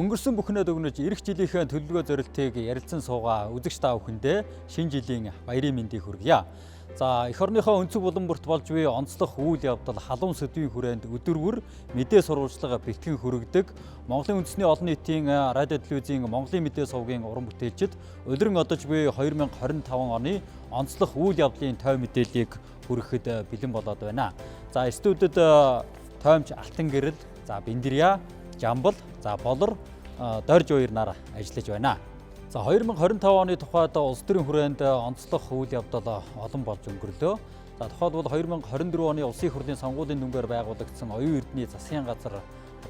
өнгөрсөн бүхнээ дүгнэж эх жилийнхээ төлөвлөгөө зорилтыг ярилцсан суугаа үзэгч та бүхэндээ шинэ жилийн баярын мэндийг хүргье. За эх орныхоо өнцөг булан бүрт болж буй онцлог үйл явдал халуун сэдвийн хүрээнд өдөрвөр мэдээ сурвалжлага бэлтгэн хүргэдэг Монголын үндэсний олон нийтийн радио телевизийн Монголын мэдээ сувгийн уран бүтээлчид улиран одож буй 2025 оны онцлог үйл явдлын тойм мэдээллийг хүргэхэд бэлэн болоод байна. За студид тоймч Алтан гэрэл, за Бэндэрья, Жамбал, за Болор, Дорж хоёр нар ажиллаж байна. За 2025 оны тухайд улс төрийн хүрээнд онцлог үйл явдал олон болж өнгөрлөө. За тухайлбал 2024 оны улсын хурлын сонгуулийн дүнгээр байгуулагдсан оюун эрдэнэ засгийн газар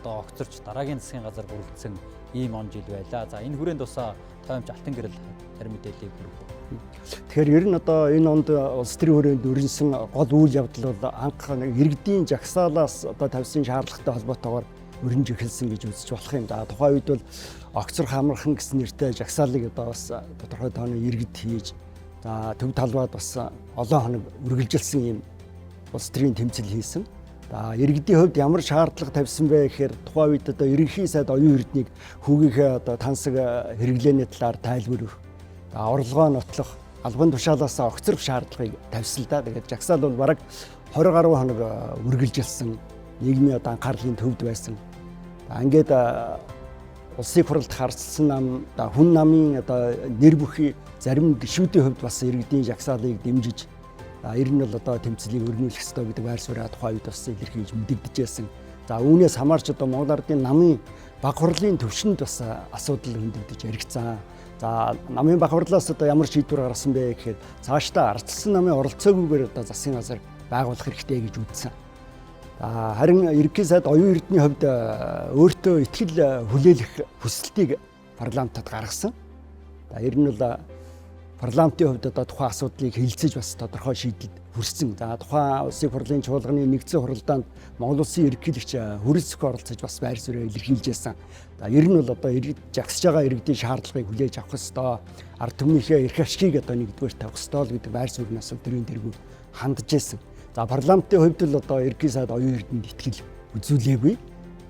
огцорч дараагийн засгийн газар бүрдсэн ийм он жил байлаа. За энэ хүрээнд бас тоймч Алтан гэрэл зарим мэдээллийг хүргэв. Тэгэхээр ер нь одоо энэ онд улс төрийн хүрээнд өрнсөн гол үйл явдал бол анх иргэдийн жагсаалаас одоо тавьсан шаардлагатай холбоотойгоор өрнж эхэлсэн гэж үзэж болох юм. За тухайн үед бол огцор хамархан гэсэн нэртэй жагсаалыг одоо бас тодорхой тооны иргэд хийж, за төв талбайд бас олон хоног үргэлжилсэн юм улс төрийн тэмцэл хийсэн. За иргэдийн хувьд ямар шаардлага тавьсан бэ гэхээр тухайн үед одоо ерөнхий сайд оюун эрднийг хүүгийнхээ одоо тансаг хэрэглээний талаар тайлбар өгөх, орлогоо нотлох, албан тушаалаас огцрох шаардлагыг тавьсан л да. Тэгээд жагсаал бол бараг 20 гаруй хоног үргэлжилсэн нийгмийн одоо анхаарлын төвд байсан. Ингээд улсын хурлд харцсан нам, хүн намын одоо нэр бүхий зарим гишүүдийн хувьд бас иргэдийн жагсаалыг дэмжиж, ер нь бол одоо тэмцлийг өргөнүүлэх ёстой гэдэг байр сууриа тухайн үед бас илэрхийлж мэдэгдэж байсан. За үүнээс хамаарч одоо Монгол Ардын намын баг хурлын төвшөнд бас асуудал хөндөгдөж яригдсан. За намын баг хурлаас одоо ямар шийдвэр гаргасан бэ гэхээр цаашдаа ардчилсан намын оролцоогүйгээр одоо засгийн газар байгуулах хэрэгтэй гэж үзсэн. Харин ерөнхий сайд оюун эрдэнийн хувьд өөртөө ихтгэл хүлээлгэх хүсэлтийг парламентод гаргасан. Ер нь бол парламентын хувьд одоо тухайн асуудлыг хэлэлцэж бас тодорхой шийдэлд хүрсэн. За тухайн улсын хурлын чуулганы нэгдсэн хуралдаанд Монгол улсын ерөнхийлөгч хүрэлцэх оролцож бас байр суурь илэрхийлж байсан. Ер нь бол одоо жагсаж байгаа иргэдийн шаардлагыг хүлээж авах ёстой, ард түмнийхээ эрх ашигыг одоо нэгдүгээр тавих ёстой гэдэг байр суурьнаас төрийн тэргүүр хандж байсан. За парламентын хувьд л одоо ерөнхий сайд оюун эрдэнэд итгэл үзүүлээгүй.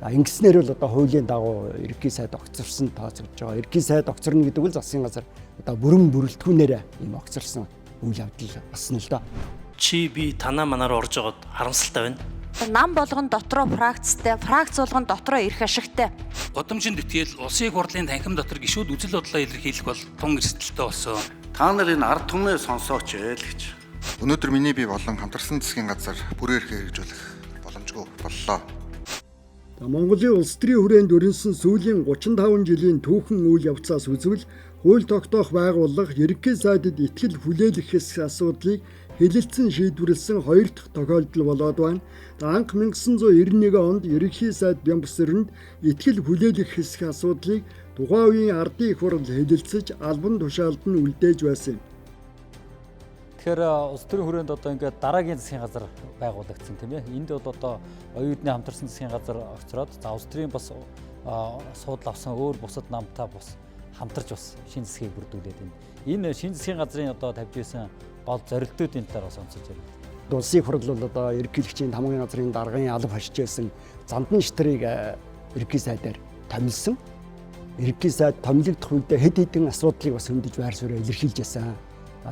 Ингэснээр бол одоо хуулийн дагуу ерөнхий сайд огцорсон тооцогдож байгаа. Ерөнхий сайд огцорно гэдэг нь засгийн газар одоо бүрэн бүрэлдэхүүнээр ийм огцорсон үйл явдал басна л да. Чи би танаа манаар орж байгаад харамсалтай байна. Нам болгон дотроо фракцтай, фракц болгон дотроо эрх ашигтай. Годомжинд итгэл улсын хурлын танхим дотор гишүүд үзэл бодлоо илэрхийлэх бол тун эрсдэлтэй болсон. Та нар энэ ард түмээ сонсооч гэж. Өнөөдөр миний бие болон хамтарсан засгийн газар бүрээр хэрэгжүүлэх боломжгүй боллоо. Монголын улс төрийн хүрээнд өрнсөн сүүлийн 35 жилийн түүхэн үйл явцаас үзвэл хууль тогтоох байгууллага ерөнхий сайдад итгэл хүлээлгэх асуудлыг хэлэлцэн шийдвэрлсэн хоёр дахь тохиолдол болоод байна. Анх 1991 онд ерөнхий сайд Бямбсрэнд итгэл хүлээлгэх асуудлыг тухайн үеийн ардын их хурл хэлэлцэж албан тушаалд нь үлдээж байсан юм. Тэгэхээр улс төрийн хүрээнд одоо ингээд дараагийн засгийн газар байгуулагдсан тийм ээ. Энд бол одоо оюун эрдэнэ хамтарсан засгийн газар огцроод, за улс төрийн бас суудл авсан өөр бусад намтай бас хамтарч бас шинэ засгийг бүрдүүлээд байна. Энэ шинэ засгийн газрын одоо тавьж байсан гол зорилтуудын талаар бас онцолж ярив. Улсын хурл бол одоо ерөнхийлөгчийн тамгын газрын даргын алба хашиж байсан зандан шитрийг ерөнхий сайдаар томилсон. Ерөнхий сайд томилогдох үед хэд хэдэн асуудлыг бас хөндөж байр суурь илэрхийлж байсан.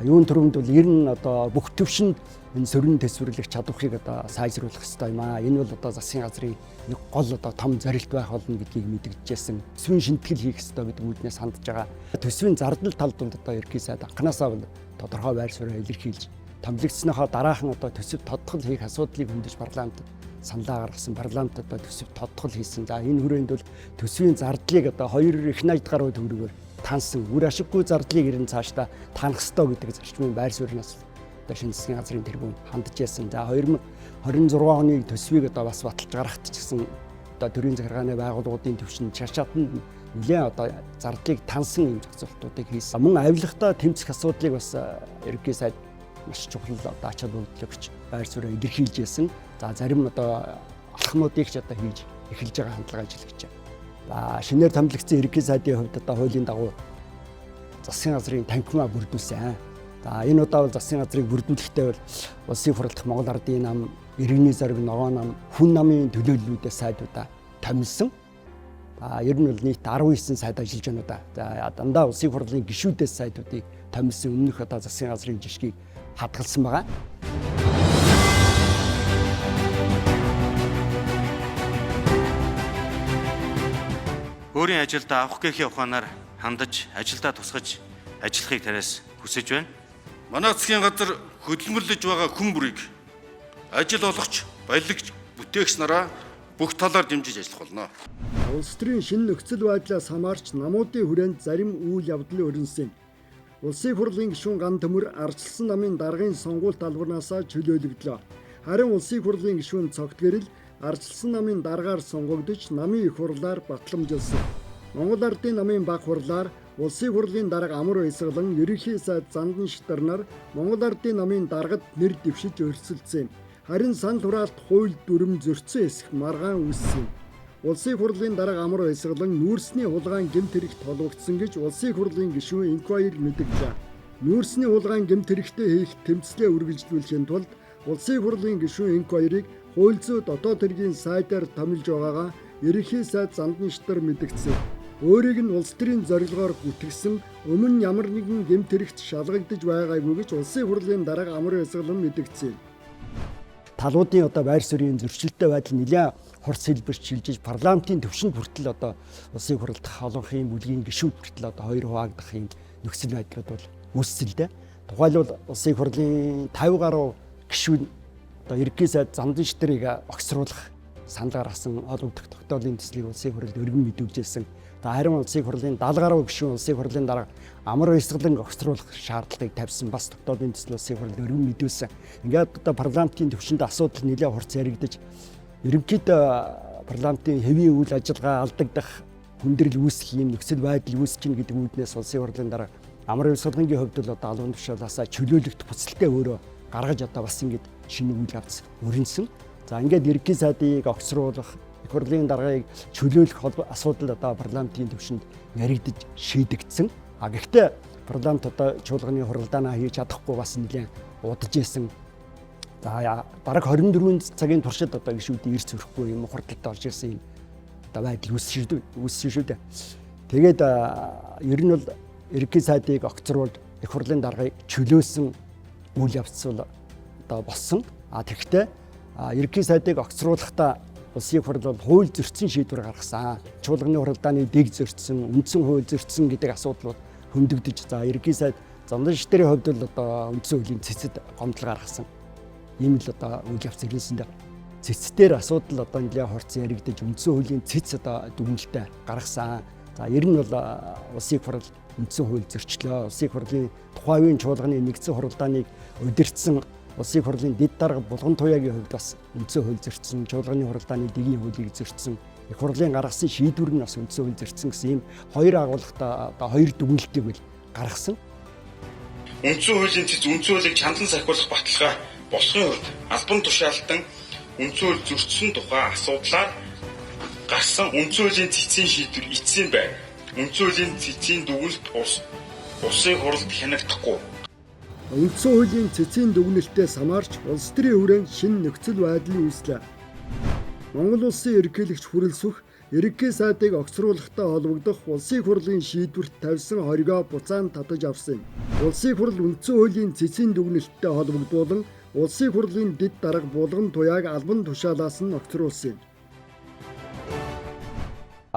Юун төрөнд бол ер нь одоо бүх төвшөнд энэ сөрөн төсвөрлөх чадварыг одоо сайжруулах хэрэгтэй юм аа. Энэ бол одоо засгийн газрын нэг гол одоо том зорилт байх болно гэдгийг мэдэгдэжсэн. Төсвийн шинтгэл хийх хэрэгтэй гэдэг үүднээс хандж байгаа. Төсвийн зардал талд бол одоо ерөнхий сайд анханасаа бол тодорхой байр суурь илэрхийлж томилогдсныхоо дараахан одоо төсөв тодтгол хийх асуудлыг хөндөж парламентд саналаа гаргасан. Парламент одоо төсөв тодтгол хийсэн. За энэ хүрээнд бол төсвийн зардлыг одоо 2.80 гаруй төгрөгөөр тансан үр ашиггүй зардлыг ирэн цаашдаа танах ёстой гэдэг зарчмын байр суурьнаас одоо шинэ засгийн газрын тэргүүн хандж байсан. За 2026 оны төсвийг одоо бас баталж гаргахт ч гэсэн одоо төрийн захиргааны байгууллагуудын түвшинд шашаатанд нэлээд одоо зардлыг тансан юм зохицуултуудыг хийсэн. Мөн авилгатай тэмцэх асуудлыг бас ерөнхий сайд маш чухал одоо ач холбогдолтой байр суурь илэрхийлж байсан. За зарим одоо алхмуудыг ч одоо хийж эхэлж байгаа хандлага ажиллаж байна. Шинээр томилогдсон ерөнхий сайдын хувьд одоо хуулийн дагуу засгийн газрын танхимаа бүрдүүлсэн. Энэ удаа бол засгийн газрыг бүрдүүлэхдээ бол улсын хурлдах Монгол Ардын нам, иргэний зориг, ногоо нам, хүн намын төлөөллүүдээ сайдуудаа томилсон. Ер нь бол нийт 19 сайд ажиллаж байна да. За дандаа улсын хурлын гишүүдээс сайдуудыг томилсон өмнөх одоо засгийн газрын жишгийг хадгалсан байгаа. Өөрийн ажилдаа авах гэхийн ухаанаар хандаж, ажилдаа тусгаж ажиллахыг тариас хүсэж байна. Манай засгийн газар хөдөлмөрлөж байгаа хүн бүрийг ажил олгогч, баялагч, бүтээгч нараа бүх талаар дэмжиж ажиллах болно. Улс төрийн шинэ нөхцөл байдлаас хамаарч намуудын хүрээнд зарим үйл явдал өрнөсөн. Улсын хурлын гишүүн Ган Төмөр ардчилсан намын даргын сонгуульт албанаасаа чөлөөлөгдлөө. Харин улсын хурлын гишүүн Цогт Гэрэл ардчилсан намын даргаар сонгогдож намын их хурлаар батламжилсан. Монгол Ардын намын баг хурлаар улсын хурлын дарга амар баясгалан ерөнхий сайд Зандан Шитар Монгол Ардын намын даргад нэр дэвшиж өрсөлдсөн. Харин санал хураалт хууль дүрм зөрчсөн эсэх маргаан үүссэн. Улсын хурлын дарга амар баясгалан нүүрсний хулгайн гэмт хэрэгт холбогдсон гэж улсын хурлын гишүүн Инквайр мэдэгдлээ. Нүүрсний хулгайн гэмт хэрэгтээ хийх тэмцлээ үргэлжлүүлэхийн тулд улсын хурлын гишүүн Инквайрыг хууль зүйн дотоод хэргийн сайдаар томилж байгаагаа ерөнхий сайд Зандан Шитар мэдэгдсэн. Өөрийг нь улс төрийн зорилгоор гүтгсэн өмнө ямар нэгэн гэмт хэрэгт шалгагдж байгаагүй гэж улсын хурлын дарга амар баясгалан мэдэгдсэн. Талуудын одоо байр суурийн зөрчилтэй байдал нэлээд хурц хэлбэрч шилжиж парламентын төвшөнд хүртэл одоо улсын хурлд олонхын бүлгийн гишүүд хүртэл одоо хоёр хуваагдах юм нөхцөл байдлууд бол үүссэн л дээ. Тухайлбал улсын хурлын 50 гаруй гишүүд одоо ерөнхий сайд Зандан Шитарыг огцруулах санал гаргасан олонтх тогтоолын төслийг улсын хурлд өргөн мэдүүлжсэн. Харин улсын хурлын 70 гаруй гишүүн улсын хурлын дарга амар баясгалан огцруулах шаардлагыг тавьсан бас тогтоолын төсөл улсын хурлд өргөн мэдүүлсэн. Ингээд одоо парламентын төвшөнд асуудал нэлээд хурц яригдаж ерөнхийдөө парламентын хэвийн үйл ажиллагаа алдагдах хүндрэл үүсэх юм нөхцөл байдал үүсэж гин гэдэг үүднээс улсын хурлын дарга амар баясгалангийн хувьд бол одоо албан тушаалаасаа чөлөөлөгдөх буцалтаа өөрөө гаргаж одоо бас ингээд шинэ үйл явц өрнөсөн. За ингээд ерөнхий сайдыг огцруулах их хурлын даргаыг чөлөөлөх асуудал одоо парламентын төвшөнд яригдж шийдэгдсэн. Гэхдээ парламент одоо чуулганы хуралдаанаа хийж чадахгүй бас нэлээд удаж исэн. За бараг 24 цагийн туршид одоо гишүүдийн эрс өрөхгүй юм хурдтай орж ирсэн юм одоо байдал үүссэн шүү дээ. Тэгээд ер нь бол ерөнхий сайдыг огцруулж их хурлын даргаыг чөлөөсөн үйл явц бол одоо болсон. Тэгэхдээ ерөнхий сайдыг огцруулахдаа улсын хурл бол хууль зөрчсөн шийдвэр гаргасан. Чуулганы хуралдааны дэг зөрчсөн, үндсэн хууль зөрчсөн гэдэг асуудлууд хөндөгдөж за ерөнхий сайд Зандан Шитарын хувьд л одоо үндсэн хуулийн цэцэд гомдол гаргасан. Ийм л одоо үйл явц ирсэн дээ. Цэцтэр асуудал одоо нэлээд хурц яригдаж үндсэн хуулийн цэц одоо дүгнэлтээ гаргасан. За ер нь бол улсын хурл үндсэн хууль зөрчлөө. Улсын хурлын тухайн үеийн чуулганы нэгдсэн хуралдааныг удирдсан улсын хурлын дэд дарга Булган Туяагийн хувьд бас үндсэн хууль зөрчсөн, чуулганы хуралдааны дэгийн хуулийг зөрчсөн, их хурлын гаргасан шийдвэр нь бас үндсэн хууль зөрчсөн гэсэн ийм хоёр агуулгатай одоо хоёр дүгнэлтийг бол гаргасан. Үндсэн хуулийн цэц үндсэн хуулийг чандан сахиулах баталгаа босхын хувьд албан тушаалтан үндсэн хууль зөрчсөн тухай асуудлаар гарсан үндсэн хуулийн цэцийн шийдвэр эцсийн байна. Үндсэн хуулийн цэцийн дүгнэлт улсын хурлд хянагдахгүй. Үндсэн хуулийн цэцгийн дүгнэлтээс хамаарч улс төрийн хүрээнд шинэ нөхцөл байдлын үүслээ. Монгол улсын ерөнхийлөгч хүрэлцэх ерөнхий сайдыг огцруулахтай холбогдох улсын хурлын шийдвэрт тавьсан хоригоо буцаан татаж авсан. Улсын хурл үндсэн хуулийн цэцгийн дүгнэлттэй холбогдуулан улсын хурлын дэд дарга Булган Туяаг албан тушаалаас нь огцруулсан.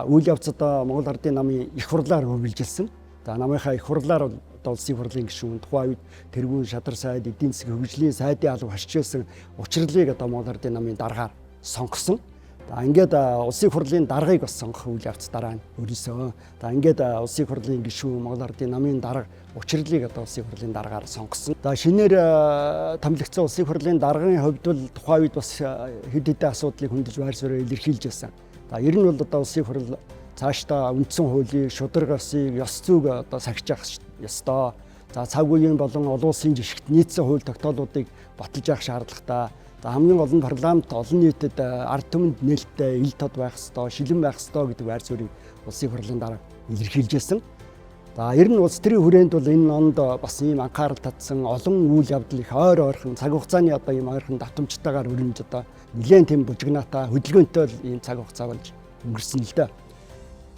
Үйл явц одоо Монгол Ардын намын их хурлаар үргэлжилсэн. За намынхаа их хурлаар улсын хурлын гишүүн тухайн үед тэргүүн шадар сайд, эдийн засгийн хөгжлийн сайдын алба хашчилсан учрлыг одоо Монгол Ардын намын даргаар сонгосон. За ингээд улсын хурлын даргыг бас сонгох үйл явц дараа нь өрнөсөн. За ингээд улсын хурлын гишүүн Монгол Ардын намын дарга учрлыг одоо улсын хурлын даргаар сонгосон. За шинээр томилогдсон улсын хурлын даргын хувьд бол тухайн үед бас хэд хэдэн асуудлыг хөндөж байр суурь илэрхийлж байсан. За ер нь бол одоо улсын хурл цаашдаа үндсэн хуулийг, шударгасыг, ёс зүйг одоо сахиж явах ёстой. За цаг үеийн болон олон улсын жишгт нийцсэн хууль тогтоолуудыг баталж явах шаардлагатай. За хамгийн гол нь парламент олон нийтэд ард түмэнд нээлттэй ил тод байх ёстой, шилэн байх ёстой гэдэг байр суурийг улсын хурлын дараа илэрхийлжсэн. За ер нь улс төрийн хүрээнд бол энэ онд бас ийм анхаарал татсан олон үйл явдал их ойрхон цаг хугацааны одоо ийм ойрхон давтамжтайгаар өрнөж одоо нэлээд тийм бужигнаатай хөдөлгөөнтэй ийм цаг хугацаа болж өнгөрсөн л дээ.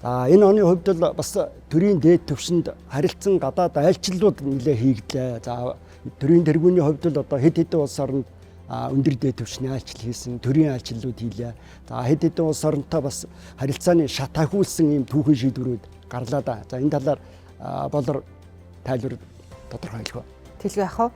За энэ оны хувьд бол бас төрийн дээд түвшинд харилцан гадаад айлчлалууд нэлээд хийгдлээ. За төрийн тэргүүний хувьд бол одоо хэд хэдэн улс оронд өндөр дээд түвшний айлчлал хийсэн, төрийн айлчлалууд хийлээ. За хэд хэдэн улс оронтой бас харилцааны шат ахиулсан ийм түүхэн шийдвэрүүд гарлаа да. За энэ талаар болор тайлбар тодорхойлгоо. Тэлгүй яах вэ?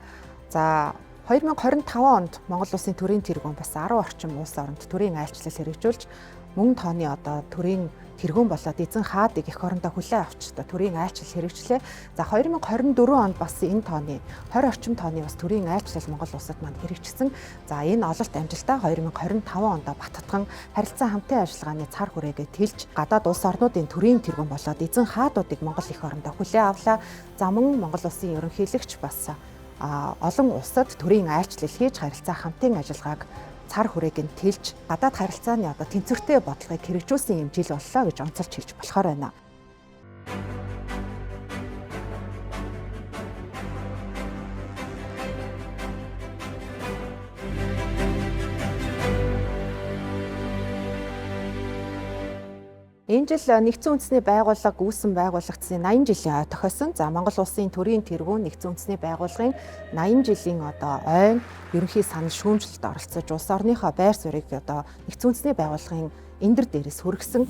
За 2025 онд Монгол Улсын төрийн тэргүүн бас 10 орчим улс оронд төрийн айлчлал хэрэгжүүлж мөнгө тооны одоо төрийн тэргүүн болоод эзэн хаадыг эх орондоо хүлээн авч төрийн айлчлал хэрэгжлээ. За 2024 онд бас энэ тооны 20 орчим тооны бас төрийн айлчлал Монгол улсад маань хэрэгжсэн. За энэ ололт амжилтаа 2025 онд Баттган харилцаа хамтын ажиллагааны цар хүрээгээ тэлж гадаад улс орнуудын төрийн тэргүүн болоод эзэн хаадуудыг Монгол эх орондоо хүлээн авлаа. За мөн Монгол улсын ерөнхийлөгч бас олон улсад төрийн айлчлал хийж харилцаа хамтын ажиллагааг цар хүрээг нь тэлж гадаад харилцааны одоо тэнцвэртэй бодлогыг хэрэгжүүлсэн юм жил боллоо гэж онцолж хэлж болохоор байна. Энэ жил нэгдсэн үндэсний байгууллага гүйсэн байгуулагдсан 80 жилийн ой тохиосон. За Монгол улсын төрийн тэргүүн нэгдсэн үндэсний байгууллагын 80 жилийн одоо ойн ерөнхий санал шүүмжлэлд оролцож улс орныхоо байр суурийг одоо нэгдсэн үндэсний байгууллагын эндэр дээрээс хүргэсэн.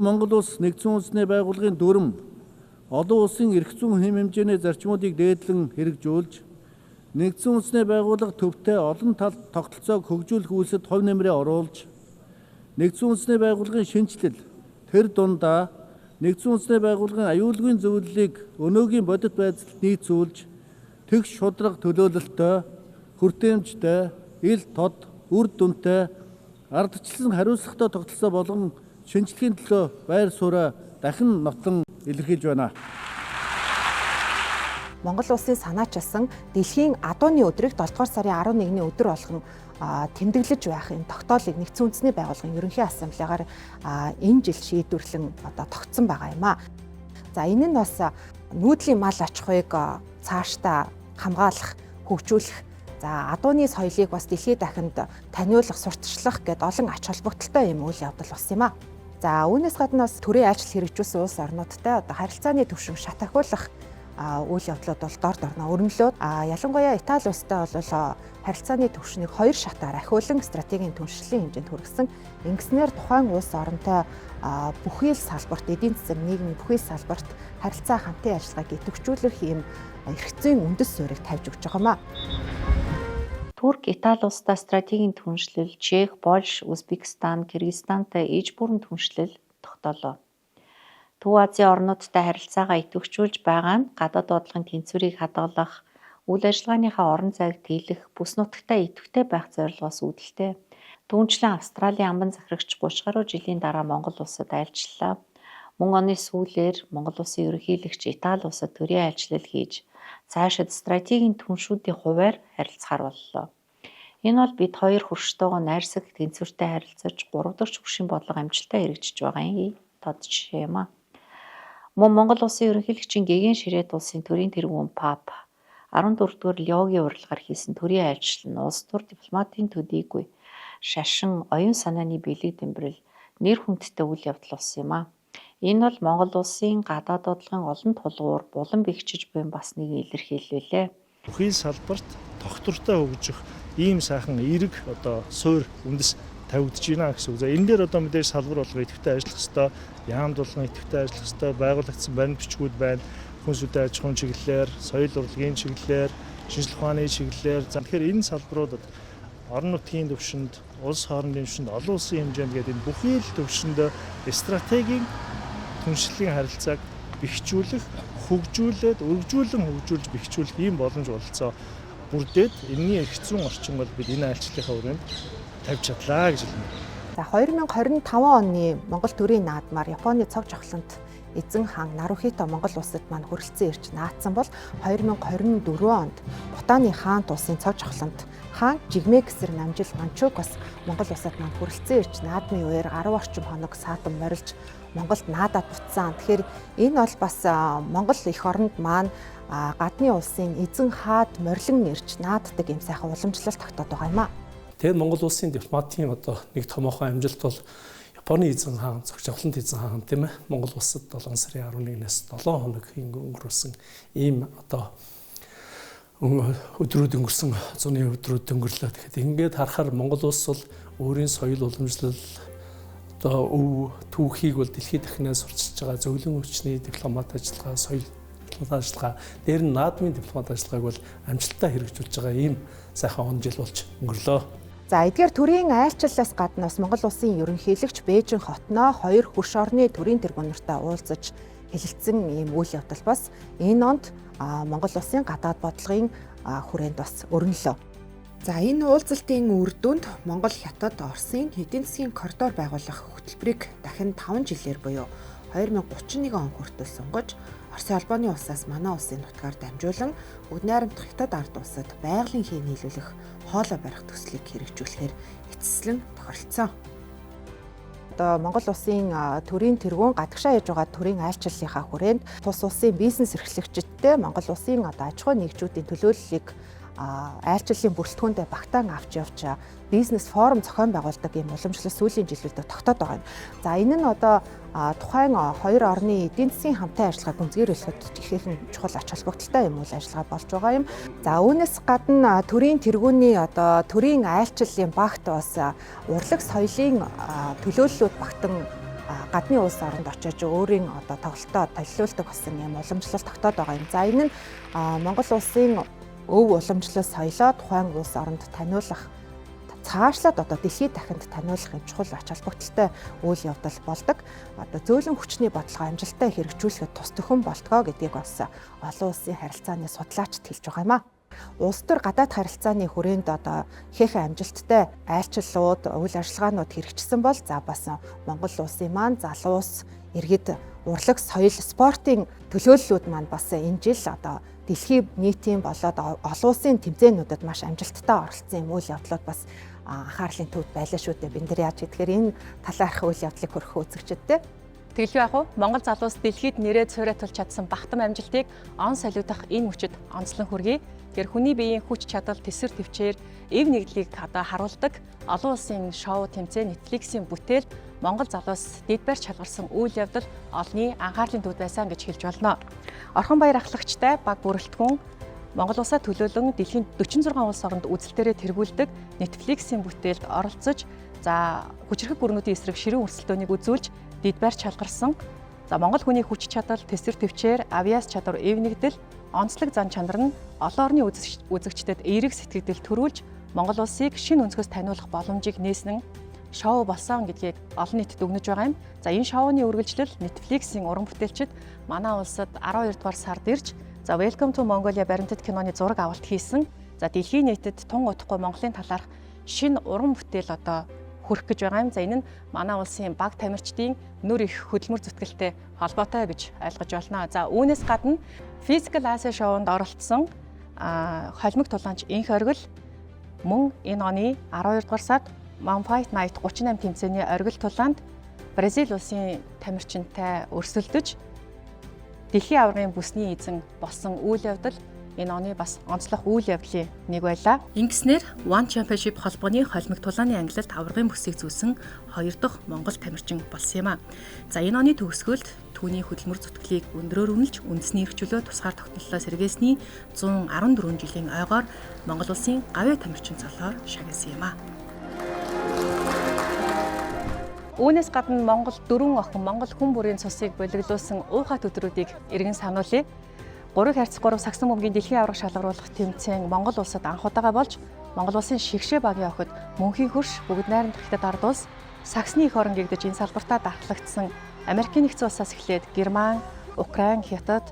Монгол улс нэгдсэн үндэсний байгууллагын дүрм олон улсын эрх зүйн хэм хэмжээний зарчмуудыг дээдлэн хэрэгжүүлж нэгдсэн үндэсний байгууллага төвтэй олон талт тогтолцоог хөгжүүлэх үйлсэд хувь нэмрээ оруулж нэгдсэн үндэсний байгууллагын шинжилэл тэр дундаа нэгдсэн үндэсний байгууллагын аюулгүйн зөвлөлийг өнөөгийн бодит байдалд нийцүүлж тэгш шударга төлөөлөлтөй, хүртээмжтэй, ил тод, үр дүнтэй, ардчлан хариуцлагатай тогтолцоо болгон шинжилгээний төлөө байр сууриа дахин нотлон илэрхийлж байна. Монгол улсын санаачилсан дэлхийн адууны өдрийг 7 дугаар сарын 11-ний өдөр болгон тэмдэглэж байх юм тогтоолыг нэгдсэн үндэсний байгууллагын ерөнхий ассамблегаар энэ жил шийдвэрлэн одоо тогтсон байгаа юм а. За энэ нь бас нүүдлийн мал аж ахуйг цаашдаа хамгаалах, хөгжүүлэх, за адууны соёлыг бас дэлхийд дахинд таниулах, сурталчлах гэдэг олон ач холбогдолтой юм үйл явдал болсон юм а. За үүнээс гадна бас төрийн айлчлал хэрэгжүүлсэн улс орнуудтай одоо харилцааны түвшин шат ахиулах үйл явдлууд бол дор дорноо өрнөлөөд ялангуяа Итали улстай бол харилцааны түвшнийг 2 шатаар ахиулан стратегийн түншлэлийн хэмжээнд хүргэсэн. Ингэснээр тухайн улс оронтой бүхий л салбарт эдийн засаг нийгмийн бүхий л салбарт харилцаа хамтын ажиллагааг идэвхжүүлэх юм эрх зүйн үндэс суурийг тавьж өгч байгаа юм а. Турк, Итали улстай стратегийн түншлэл, Чех, Польш, Узбекистан, Кыргызстантай иж бүрэн түншлэл тогтоолоо. Төв Азийн орнуудтай харилцаагаа идэвхжүүлж байгаа нь гадаад бодлогын тэнцвэрийг хадгалах, үйл ажиллагааныхаа орон зайг тэлэх, бүс нутагтай идэвхтэй байх зорилгоос үүдэлтэй. Түүнчлэн Австралийн амбан захирагч 30 гаруй жилийн дараа Монгол улсад айлчлалаа. Мөн оны сүүлээр Монгол улсын ерөнхийлөгч Итали улсад төрийн айлчлал хийж, цаашид стратегийн түншүүдийн хуваар харилцахаар боллоо. Энэ бол бид хоёр хөрштөөгөө найрсаг тэнцвэртэй харилцаж 3 дахь хүршийн бодлого амжилттай хэрэгжиж байгаа тод жишээ юм а. Мөн Монгол улсын ерөнхийлөгчийн гэгээн ширээд улсын төрийн тэргүүн Папа 14-р Леогийн урилгаар хийсэн төрийн айлчлал нь улс төр дипломатын төдийгүй шашин оюун санааны бэлэг дэмбэрэл нэр хүндтэй үйл явдал болсон юм а. Энэ бол Монгол улсын гадаад бодлогын олон тулгуур булан бэхжиж буй бас нэг илэрхийлэлээ. Бүхий салбарт тогтвортой хөгжих ийм сайхан эерэг одоо суур үндэс тавигдж байна гэсэн үг. За энэ дээр одоо мэдээж салбар болгоо идэвхтэй ажиллах хэвээр, яамд болгон идэвхтэй ажиллах хэвээр, байгуулагдсан баримт бичгүүд байна. Хүнс үдэ аж ахуйн чиглэлээр, соёл урлагийн чиглэлээр, шинжлэх ухааны чиглэлээр. За тэгэхээр энэ салбаруудад орон нутгийн түвшинд, улс хоорондын түвшинд, олон улсын хэмжээнд гэдэг энэ бүхий л түвшинд стратегийн түншлэлийн харилцааг бэхжүүлэх, хөгжүүлээд, өргөжүүлэн хөгжүүлж бэхжүүлэх ийм боломж бололцоо бүрдээд энэний эрх зүйн орчин бол бид энэ айлчлалынхаа хүрээнд тавьж чадлаа гэж хэлнэ. За 2025 оны Монгол төрийн наадмаар Японы цог жавхлант эзэн хаан Нарухито Монгол улсад маань хүрэлцэн ирж наадсан бол 2024 онд Бутаны хаан улсын цог жавхлант хаан Жигмэ гэсэр намжил Манчукос Монгол улсад маань хүрэлцэн ирж наадмын үеэр 10 орчим хоног саатан морилж Монголд наадаад буцсан. Тэгэхээр энэ бол бас Монгол эх оронд маань гадны улсын эзэн хаад морилон ирж нааддаг юм сайхан уламжлалт тогтоод байгаа юм а. Тэгээд Монгол улсын дипломатын одоо нэг томоохон амжилт бол Японы эзэн хаан, зохицолтын эзэн хаан тийм ээ Монгол улсад 7 сарын 11-ээс 7 хоног өнгөрүүлсэн ийм одоо өдрүүд өнгөрсөн зуны өдрүүд өнгөрлөө. Тэгэхээр ингээд харахаар Монгол улс бол өөрийн соёл уламжлал одоо өв түүхийг бол дэлхийд дахинаас сурчиж байгаа зөвлөн хүчний дипломат ажиллагаа, соёл ажиллагаа, дээр нь наадмын дипломат ажиллагааг бол амжилттай хэрэгжүүлж байгаа ийм сайхан он жил болж өнгөрлөө. За эдгээр төрийн айлчлалаас гадна бас Монгол улсын ерөнхийлөгч Бээжин хотноо 2 хөрш орны төрийн тэргүүнэртэй уулзаж хэлэлцсэн ийм үйл явдал бас энэ онд Монгол улсын гадаад бодлогын хүрээнд бас өрнөлөө. За энэ уулзалтын үр дүнд Монгол хятад Оросын эдийн засгийн коридор байгуулах хөтөлбөрийг дахин 5 жилээр буюу 2031 он хүртэл сунгаж Оросын албаны улсаас манай улсын нутгаар дамжуулан бүгд найрамдах хятад ард улсад байгалийн хий нийлүүлэх хоолой барих төслийг хэрэгжүүлэхээр эцэслэн тохиролцсон. Одоо Монгол улсын төрийн тэргүүн гадагшаа яж байгаа төрийн айлчлалынхаа хүрээнд тус улсын бизнес эрхлэгчидтэй Монгол улсын аж ахуй нэгжүүдийн төлөөллийг айлчлалын бүрэлдэхүүндээ багтаан авч явж бизнес форум зохион байгуулдаг ийм уламжлал сүүлийн жилүүдэд тогтоод байгаа юм. За энэ нь одоо тухайн 2 орны эдийн засгийн хамтын ажиллагааг гүнзгийрүүлэхэд ихээхэн чухал ач холбогдолтой юм үйл ажиллагаа болж байгаа юм. За үүнээс гадна төрийн тэргүүний одоо төрийн айлчлалын багт бас урлаг соёлын төлөөллүүд багтан гадны улс оронд очиж өөрийн одоо тоглолтоо толиулдаг болсон юм уламжлал тогтоод байгаа юм. За энэ нь Монгол улсын өв уламжлал соёлоо тухайн улс оронд таниулах цаашлаад одоо дэлхийд дахинд таниулах юм чухал ач холбогдолтой үйл явдал болдог. Одоо зөөлөн хүчний бодлого амжилттай хэрэгжүүлэхэд тус төхөн болтгоо гэдгийг бас олон улсын харилцааны судлаачид хэлж байгаа юм а. Улс төр гадаад харилцааны хүрээнд одоо ихээхэн амжилттай айлчлалууд, үйл ажиллагаанууд хэрэгжсэн бол за бас Монгол улсын маань залуу улс иргэд урлаг, соёл, спортын төлөөллүүд маань бас энэ жил одоо дэлхийн нийтийн болоод олон улсын тэмцээнүүдэд маш амжилттай оролцсон юм үйл явдлууд бас анхаарлын төвд байлаа шүү дээ. Бид нар яаж гэдгээр энэ талаарх үйл явдлыг хөрөх үзэгчдтэй. Тэгэлгүй яг уу Монгол залуус дэлхийд нэрээ цорайтуулж чадсан бахтам амжилтыг он солиудах энэ мөчөд онцлон хүргэе. Тэр хүний биеийн хүч чадал, тэсвэр төвчээр эв нэгдлийг одоо харуулдаг олон улсын шоу тэмцээн Netflix-ийн бүтээл Монгол залуус дэд барьж шалгарсан үйл явдал олонний анхаарлын төвд байсан гэж хэлж болно. Орхон баяр ахлагчтай баг бүрэлдэхүүн Монгол улсаа төлөөлөн дэлхийн 46 улс оронд үзэлтээрээ тэргүүлдэг Netflix-ийн бүтээлд оролцож, за хүчирхэг гүрнүүдийн эсрэг ширүүн өрсөлдөөнийг үзүүлж дэд барьж шалгарсан. За Монгол хүний хүч чадал, тэсвэр төвчээр, авиас чадвар, эв нэгдэл, онцлог зан чанар нь олон орны үзэгчдэд эерэг сэтгэгдэл төрүүлж Монгол улсыг шинэ өнцгөөс таниулах боломжийг нээсэн шоу болсон гэдгийг олон нийтэд өгнөж байгаа юм. За энэ шоуны үргэлжлэл Netflix-ийн уран бүтээлчид манай улсад 12 дугаар сард ирж за Welcome to Mongolia баримтат киноны зураг авалт хийсэн. За дэлхийн нийтэд тун удахгүй Монголын талаарх шинэ уран бүтээл одоо хүрэх гэж байгаа юм. За энэ нь манай улсын баг тамирчдын нөр их хөдөлмөр зүтгэлтэй холбоотой гэж ойлгож байна. За үүнээс гадна Physical Asia шоунд оролцсон холимог тулаанч Инх оргил мөн энэ оны 12 дугаар сард Man Fight Night 38 тэмцээний оргил тулаанд Бразил улсын тамирчинтай өрсөлдөж дэлхийн аваргын бүсний эзэн болсон үйл явдал энэ оны бас онцлог үйл явдлын нэг байлаа. Ингэснээр One Championship холбооны холимог тулааны ангилалд аваргын бүсийг зүүсэн 2 дахь монгол тамирчин болсон юм а. За энэ оны төгсгөлд түүний хөдөлмөр зүтгэлийг өндрөөр үнэлж үндэсний эрх чөлөө тусгаар тогтнолоо сэргээсний 114 жилийн ойгоор Монгол улсын гавьяа тамирчин цолоор шагнасан юм а. Үүнээс гадна Монгол 4 охин Монгол хүн бүрийн цусыг болиглуулсан уухат өдрүүдийг иргэн сануулъя. 3 харьцах 3 сагсан бөмбөгийн дэлхийн аварга шалгаруулах тэмцээн Монгол улсад анх удаага болж Монгол улсын шигшээ багийн охид мөнхийн хөрш бүгд найрамдах хятад ард улс Саксны эх орон гэгдэж энэ салбартаа дартлагдсан Америкийн нэгдсэн улсаас эхлээд Герман, Украин, Хятад,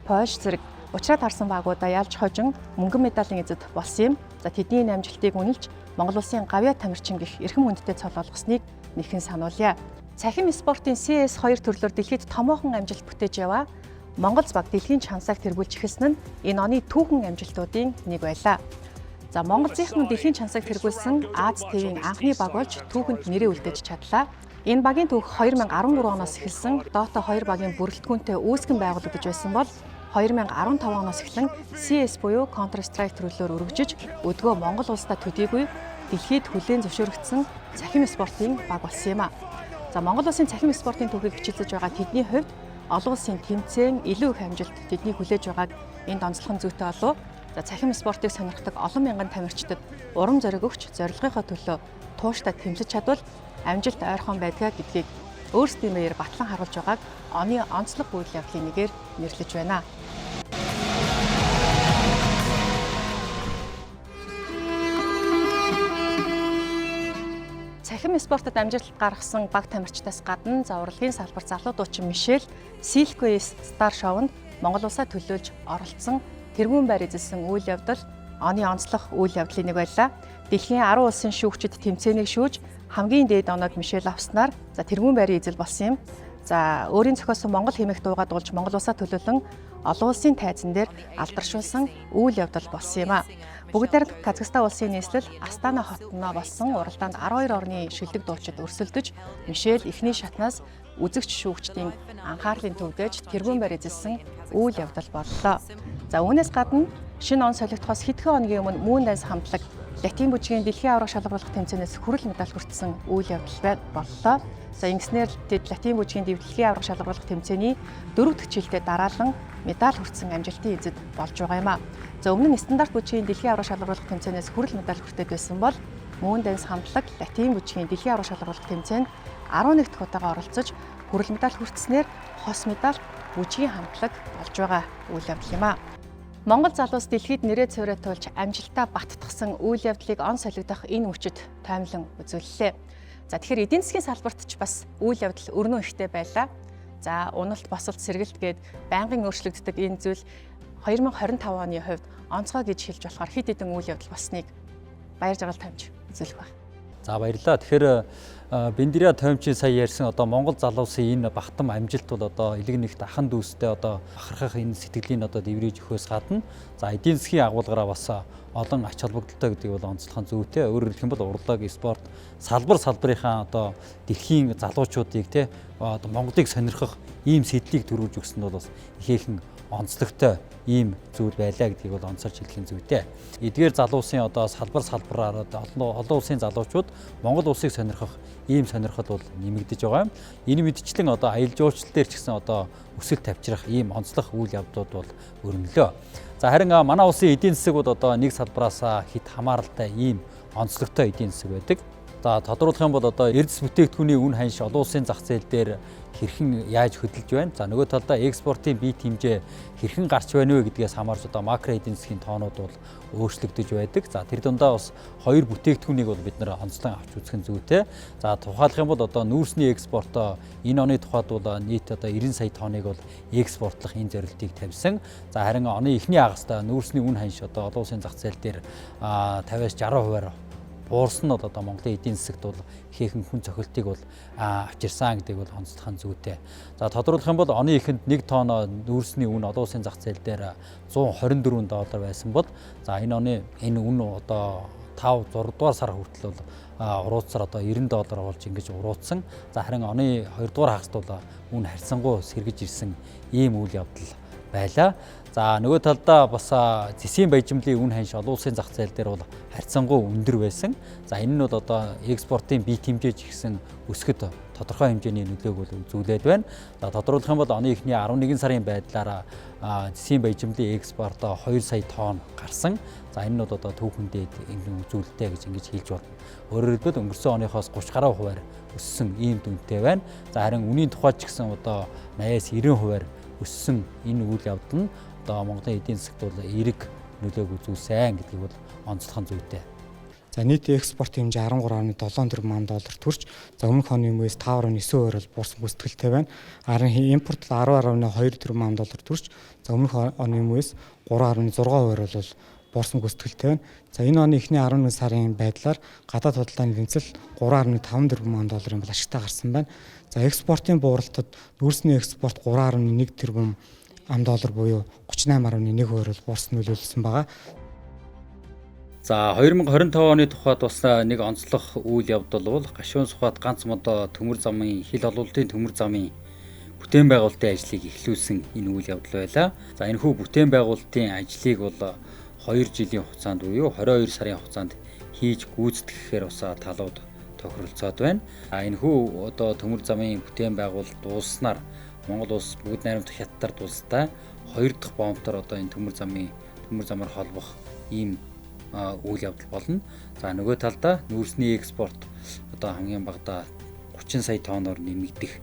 Польш зэрэг учраад харсан багуудаа ялж хожин мөнгөн медалийн эзэд болсон юм. За тэдний амжилтыг үнэлж Монгол улсын гавьяа тамирчин гэх эрхэм хүндтэй цол олгосныг нэхэн сануулъя. Цахим спортын CS2 төрлөөр дэлхийд томоохон амжилт бүтээж яваа Монгол баг дэлхийн чансааг тэргүүлж эхэлсэн нь энэ оны түүхэн амжилтуудын нэг байлаа. За Монголынхан дэлхийн чансааг тэргүүлсэн Аз ТV-ийн анхны баг болж түүхэнд нэрээ үлдээж чадлаа. Энэ багийн түүх 2013 оноос эхэлсэн Dota 2 багийн бүрэлдэхүүнтэй үүсгэн байгуулагдаж байсан бол 2015 оноос эхлэн CS буюу Counter Strike төрлөөр өргөжөж өдгөө Монгол улсдаа төдийгүй дэлхийд хүлээн зөвшөөрөгдсөн цахим спортын баг болсон юм а. За Монгол улсын цахим спортын түүхийг хичээлж байгаа тэдний хувьд олон улсын тэмцээн илүү их амжилт тэднийг хүлээж байгааг энд онцлох зүйтэй болов. За цахим спортыг сонирхдаг олон мянган тамирчдад урам зориг өгч зорилгынхоо төлөө тууштай тэмцэж чадвал амжилт ойрхон байдгаа гэдгийг өөрсдийн маягаар батлан харуулж байгааг оны онцлог үйл явдлын нэгээр нэрлэж байна. Цахим спортод амжилт гаргасан баг тамирчдаас гадна за урлагийн салбар залуу дуучин Мишель Silky Star Show-нд Монгол улсаа төлөөлж оролцсон тэргүүн байр эзэлсэн үйл явдал оны онцлог үйл явдлын нэг байлаа. Дэлхийн 10 улсын шүүгчид тэмцээнийг шүүж хамгийн дээд оног Мишель авснаар за тэргүүн байрын эзэл болсон юм. За өөрийн зохиосон Монгол хэмээх дуугаа дуулж Монгол улсаа төлөөлөн олон улсын тайзан дээр алдаршуулсан үйл явдал болсон юм а. Бүгдээр Казахстан улсын нийслэл Астана хотноо болсон уралдаанд 12 орны шилдэг дуучид өрсөлдөж Мишель эхний шатнаас үзэгч шүүгчдийн анхаарлын төвдөөж тэргүүн байр эзэлсэн үйл явдал боллоо. За үүнээс гадна шинэ он солигдохоос хэдхэн хоногийн өмнө Moon Dance хамтлаг Латин бүжгийн дэлхийн аварга шалгаруулах тэмцээнээс хүрэл медаль хүртсэн үйл явдал боллоо. За ингэснээр тэд Латин бүжгийн дэлхийн аварга шалгаруулах тэмцээний 4 дахь жилдээ дараалан медаль хүртсэн амжилтын эзэд болж байгаа юм а. За өмнө нь стандарт бүжгийн дэлхийн аварга шалгаруулах тэмцээнээс хүрэл медаль хүртээд байсан бол Moon Dance хамтлаг Латин бүжгийн дэлхийн аварга шалгаруулах тэмцээнд 11 дахь удаага оролцож хүрэл медаль хүртснээр хос медаль бүжгийн хамтлаг болж байгаа үйл явдал юм а. Монгол залуус дэлхийд нэрээ цорайтуулж амжилтаа баттгсан үйл явдлыг он солигдох энэ мөчид таймлан үзүүллээ. За тэгэхээр эдийн засгийн салбарт ч бас үйл явдал өрнөө ихтэй байлаа. За уналт босолт сэргэлт гээд байнгын өөрчлөгддөг энэ зүйл 2025 оны хувьд онцгой гэж хэлж болохоор хэд хэдэн үйл явдал болсныг баяр жаргал тавьж үзүүлэх байна. За баярлалаа. Тэгэхээр Бэндэрэ тоймчийн сая ярьсан одоо Монгол залуусын энэ бахтам амжилт бол одоо элэг нэгт ахан дүүстэй одоо бахархах энэ сэтгэлийн одоо дэврэж өгөхөөс гадна за эдийн засгийн агуулгаараа бас олон ач холбогдолтой гэдгийг бол онцлох нь зүйтэй. Өөрөөр хэлэх юм бол урлаг, спорт, салбарынхаа одоо дэлхийн залуучуудыг те одоо Монголыг сонирхох ийм сэтлийг төрүүлж өгсөн бол бас ихээхэн онцлогтой ийм зүйл байлаа гэдгийг бол онцолж хэлэх нь зүйтэй. Эдгээр залуусын одоо салбараар олон улсын залуучууд Монгол улсыг сонирхох ийм сонирхол бол нэмэгдэж байгаа юм. Энэ мэдчлэн одоо аялал жуулчлал дээр ч гэсэн одоо өсөлт тавьчрах ийм онцлог үйл явдлууд бол өрнөлөө. За харин манай улсын эдийн засаг бол одоо нэг салбараас хит хамааралтай ийм онцлогтой эдийн засаг байдаг. За тодруулах юм бол одоо эрдэс бүтээгдэхүүний үн ханш олон улсын зах зээл дээр хэрхэн яаж хөдөлж байна. За нөгөө талдаа экспортын бие хэмжээ хэрхэн гарч байна вэ гэдгээс хамаарч одоо макро эдийн засгийн тоонууд бол өөрчлөгдөж байдаг. За тэр дундаа бас хоёр бүтээгдэхүүнийг бол бид нэр онцлон авч үзэх нь зүйтэй. За тухайлах юм бол одоо нүүрсний экспорт энэ оны тухайд бол нийт одоо 90 сая тонныг бол экспортлох энэ зорилтыг тавьсан. За харин оны эхний хагаст нүүрсний үн ханш одоо олон улсын зах зээл дээр 50-60% буурсан нь одоо Монголын эдийн засагт бол ихээхэн хүн цохилтыг бол авчирсан гэдгийг бол онцлох нь зүйтэй. За тодруулах юм бол оны эхэнд 1 тонн нүүрсний үн олон улсын зах зээл дээр $124 байсан бол за энэ оны энэ үн одоо 5-6 дугаар сар хүртэл бол урууцсаар одоо $90 болж ингэж урууцсан. За харин оны 2 дугаар хагаст бол үн харьцангуй сэргэж ирсэн ийм үйл явдал байлаа. За нөгөө талдаа бас зэсийн баяжмлын үн ханш олон улсын зах зээл дээр бол харьцангуй өндөр байсан. За энэ нь бол одоо экспортын бие хэмжээ ч ихсэн өсгөд тодорхой хэмжээний нөлөөг бол үзүүлээд байна. За тодруулах юм бол оны эхний 11 сарын байдлаараа зэсийн баяжмлын экспорт 2 сая тонн гарсан. За энэ нь одоо түүхэндээ энэ үзүүлэлттэй гэж ингэж хэлж байна. Өөрөөр хэлбэл өнгөрсөн оныхоос 30% өссөн ийм дүнтэй байна. За харин үнийн тухайд ч гэсэн одоо 80-90% өссөн энэ үйл явдал нь одоо Монголын эдийн засагт бол эерэг нөлөөг үзүүлсэн гэдгийг бол онцлох нь зүйтэй. За нийт экспорт хэмжээ 13.7 тэрбум доллар төрж за өмнөх оны өмнөөс 5.9% бол буурсан бүсэтгэлтэй байна. Харин импорт 10.2 тэрбум доллар төрж за өмнөх оны өмнөөс 3.6% бол буурсан бүсэтгэлтэй байна. За энэ оны эхний 11 сарын байдлаар гадаад худалдааны тэнцэл 3.5 тэрбум долларын бол ашигтай гарсан байна. За экспортын бууралтад нүүрсний экспорт 3.1 тэрбум $1 буюу 38.1% бол буурсан нөлөөлсөн байгаа. За 2025 оны тухайд бас нэг онцлог үйл явдал бол гашуун сухад ганц модоо төмөр замын хил олуулалтын төмөр замын бүтээн байгуулалтын ажлыг эхлүүлсэн энэ үйл явдал байлаа. За энэ хүү бүтээн байгуулалтын ажлыг бол 2 жилийн хугацаанд буюу 22 сарын хугацаанд хийж гүйцэтгэхээр бас талууд тохиролцоод байна. Энэхүү одоо төмөр замын бүтээн байгуулалт дууссанаар Монгол улс бүгд найрамдах хятадаар тулстай 2 дахь бомбтор одоо энэ төмөр замаар холбох ийм үйл явдал болно. За нөгөө талдаа нүүрсний экспорт одоо хамгийн багадаа 30 сая тонноор нэмэгдэх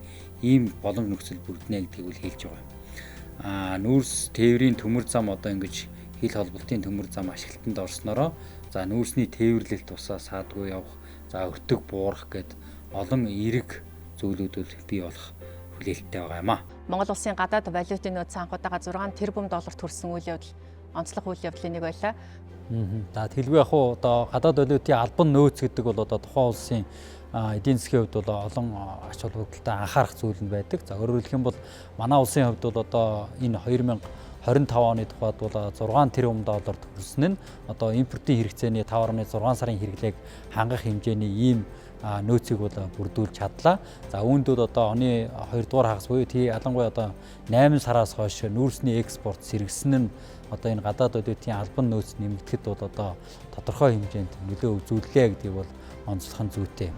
ийм боломж нөхцөл бүрднэ гэдгийг үл хэлж байгаа. Нүүрс тээврийн төмөр зам одоо ингэж хил холболтын төмөр зам ашиглалтанд орсноороо за нүүрсний тээвэрлэлт тусаа саадгүй явах, за өртөг буурах гэд олон эерэг зүйлүүд бий болох хүлээлттэй байгаа юм аа. Монгол улсын гадаад валютын нөөц санхудаага 6 тэрбум доллар төрсэн үйл явдал онцлог үйл явдлын нэг байлаа. За тэлгүй яг уу одоо гадаад валютын албан нөөц гэдэг бол одоо тухайн улсын эдийн засгийн хувьд бол олон ач холбогдолтой анхаарах зүйл нь байдаг. За өөрөөр хэлэх юм бол манай улсын хувьд бол одоо энэ 2025 оны тухайд бол 6 тэрбум доллар төрсөн нь одоо импортын хэрэгцээний 5.6 сарын хэрэглээг хангах хэмжээний ийм нөөцийг бол бүрдүүлж чадлаа. За үүнд бол одоо оны 2 дугаар хагас буюу ялангуяа одоо 8 сараас хойш нүүрсний экспорт сэргэлсэн нь одоо энэ гадаад валютын албан нөөц нэмэгдэхэд бол одоо тодорхой хэмжээнд нөлөө үзүүллээ гэдгийг бол онцлох нь зүйтэй.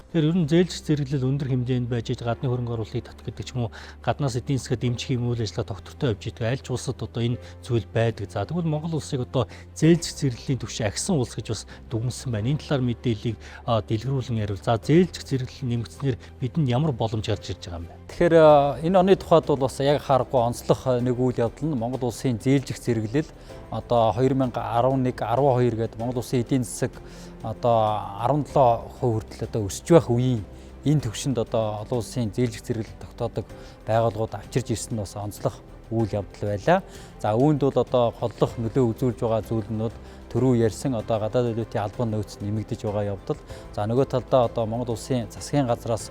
Тэгэхээр ер нь зээлжих зэрэглэл өндөр хэмжээнд байж гадны хөрөнгө оруулалтыг татах гэдэг ч юм уу гаднаас эдийн засгаа дэмжих юм үйл ажиллагаа тогтвортой явж байгаа. Аль ч улсад одоо энэ зүйл байдаг. За тэгвэл Монгол улсыг одоо зээлжих зэрэглэлийн түвшин агсан улс гэж бас дүгнсэн байна. Энэ талаар мэдээллийг дэлгэрүүлэн ярил. За зээлжих зэрэглэл нэмэгдснээр бидэнд ямар боломж гарч ирж байгаа юм бэ? Тэгэхээр энэ оны тухайд бол бас яг харахгүй онцлог нэг үйл явдал нь Монгол улсын зээлжих зэрэглэл одоо 2011-12 гээд Монгол улсын эдийн засаг одоо 17% хүртэл одоо өсөж байх үеийн энэ төвшөнд одоо олон улсын зээлжих зэрэглэл тогтоодог байгууллагууд авчирж ирсэн нь бас онцлог үйл явдал байлаа. За үүнд бол одоо голлох нөлөө үзүүлж байгаа зүйл нь түрүү ярьсан одоо гадаад валютын албан нөөц нэмэгдэж байгаа явдал. За нөгөө талдаа одоо Монгол улсын засгийн газраас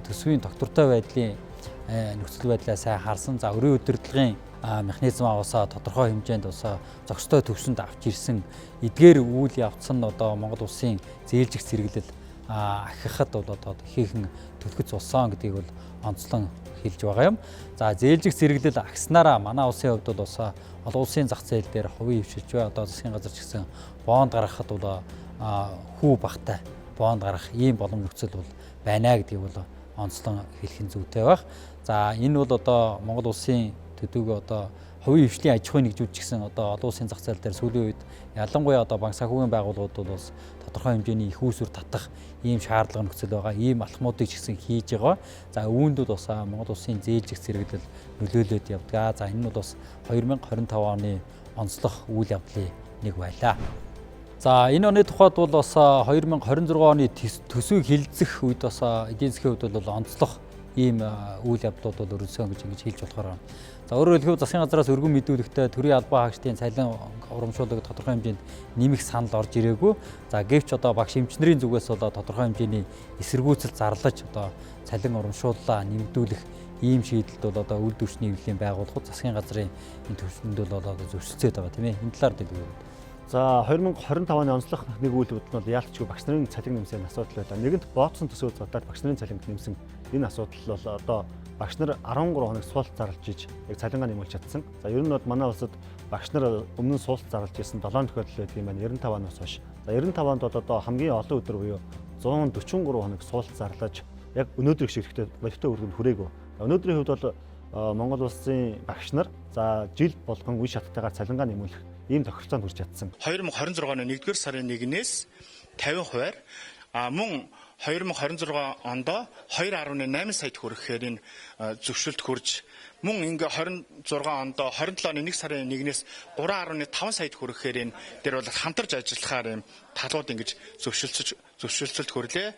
төсвийн тогтвортой байдлын нөхцөл байдлаа сайн харсан. За өрийн удирдлагын механизм аваасаа тодорхой хэмжээнд усаа зохистой төвшөнд авч ирсэн эдгээр үйл явдсан нь одоо Монгол улсын зээлжих зэрэглэл ахихад бол одоо ихээхэн төлөвлөж улсан гэдгийг бол онцлон хэлж байгаа юм. За зээлжих зэрэглэл агснараа манай улсын хувьд бол усаа олон улсын зах зээл дээр хувийн хвшилж бай одоо засгийн газар ч гэсэн бонд гаргахад бол хүү багтай бонд гаргах ийм боломж нөхцөл бол байна гэдгийг бол онцлон хэлэх нь зүйтэй байх. За энэ бол одоо Монгол улсын төдийгүй одоо хувийн хвшлийн аж ахуйн нэгжүүд ч гэсэн одоо олон улсын зах зээл дээр сүүлийн үед ялангуяа одоо банк санхүүгийн байгууллагууд бол бас тодорхой хэмжээний их үүсвэр татах ийм шаардлага нөхцөл байгаа. Ийм алхмуудыг ч гэсэн хийж байгаа. За үүнд бол бас Монгол улсын зээлжих зэрэглэл нөлөөлөд явдаг. За энэ нь бол бас 2025 оны онцлог үйл явдлын нэг байлаа. За энэ оны тухайд бол бас 2026 оны төсвийг хилцэх үед бас эдийн засгийн хувьд бол онцлог ийм үйл явдлууд бол өрнөсөн гэж ингэж хэлж болохоор байна. За өөрөөр хэлбэл засгийн газраас өргөн мэдүүлэгтээ төрийн албан хаагчдын цалин урамшууллыг тодорхой хэмжээнд нэмэх санал орж ирээгүй. За гэвч одоо багш эмчнэрийн зүгээс бол тодорхой хэмжээний эсэргүүцэл зарлаж одоо цалин урамшууллаа нэмэгдүүлэх ийм шийдэлд бол одоо үйл дүрсний эвлэлийн байгууллагууд засгийн газрын энэ төвшөнд бол одоо зөвшөлдсөд байгаа тийм ээ. Энэ талаар дэлгэрүүлээ. За 2025 оны онцлог нэг үйл явдал нь яалтчгүй багш нарын цалин нэмсэн асуудал байлаа. Нэгэнт бооцсон төсөө задаад багш нарын цалин нэмсэн энэ асуудал бол одоо багш нар 13 хоног суулт зарлж иж яг цалингаа нэмүүлж чадсан. За ер нь бол манай улсад багш нар өмнө нь суулт зарлж ирсэн 7 тохиолдол байдаг юм байна 95 оноос хойш. За 95 онд бол одоо хамгийн олон өдөр буюу 143 хоног суулт зарлаж яг өнөөдрийг шиг валюта өргөнд хүрээгүй. Өнөөдрийн хувьд бол Монгол улсын багш нар за жил болгон үе шаттайгаар цалингаа нэмүүлэх ийм тохиролцоонд хүрч чадсан. 2026 оны 1-р сарын 1-ээс 50% мөн 2026 онд 2.8 сая хүрэхээр энэ зөвшөлт хүрж мөн ингээ 26 онд 27 оны 1 сарын 1-ээс 3.5 сая хүрэхээр энэ дээр бол хамтарч ажиллахаар юм талууд ингэж зөвшөлтсөж хүрлээ.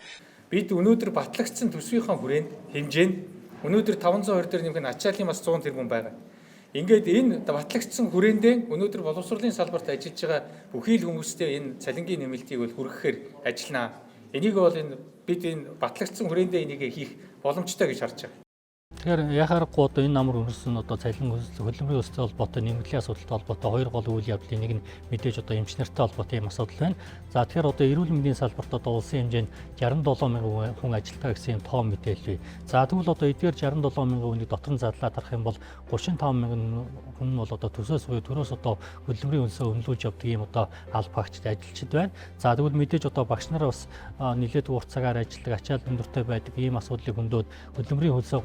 Бид өнөөдөр батлагдсан төсвийнхаа хүрээнд хэмжээнд өнөөдөр 520 дээр нэмэх нь ачааллын бас 100 тэрбум байгаа. Ингээд энэ батлагдсан хүрээндээ өнөөдөр боловсролын салбарт ажиллаж байгаа бүхий л хүмүүстэй энэ цалингийн нэмэлтийг бол хүргэхээр ажилланаа. Энийг бол бид энэ батлагдсан хүрээндээ энийг хийх боломжтой гэж харж байгаа. Тэгэхээр яхаарахгүй одоо энэ намар өрнөсөн одоо цалин хөдөлмөрийн өсөлттэй холбоотой нэмэгдлийн асуудалтай холбоотой хоёр гол үйл явдлын нэг нь мэдээж одоо эмчнэртэй холбоотой юм асуудал байна. За тэгэхээр одоо эрүүл мэндийн салбарт одоо улсын хэмжээнд 67 мянган хүн ажилладаг гэсэн тоо мэдээлвэ. За тэгвэл одоо эдгээр 67 мянган хүнийг дотор нь задлаад харах юм бол 35 мянган хүн нь бол одоо төсөөс буюу төрөөс одоо хөдөлмөрийн үнсээ өнлүүлж явдаг юм одоо аль багчд ажилчид байна. За тэгвэл мэдээж одоо багш нар бас нэлээд урт цагаар ажилладаг, ачаал өндөртэй байдаг ийм асуудлыг хөндөд хөдөлмөрийн хөлсөө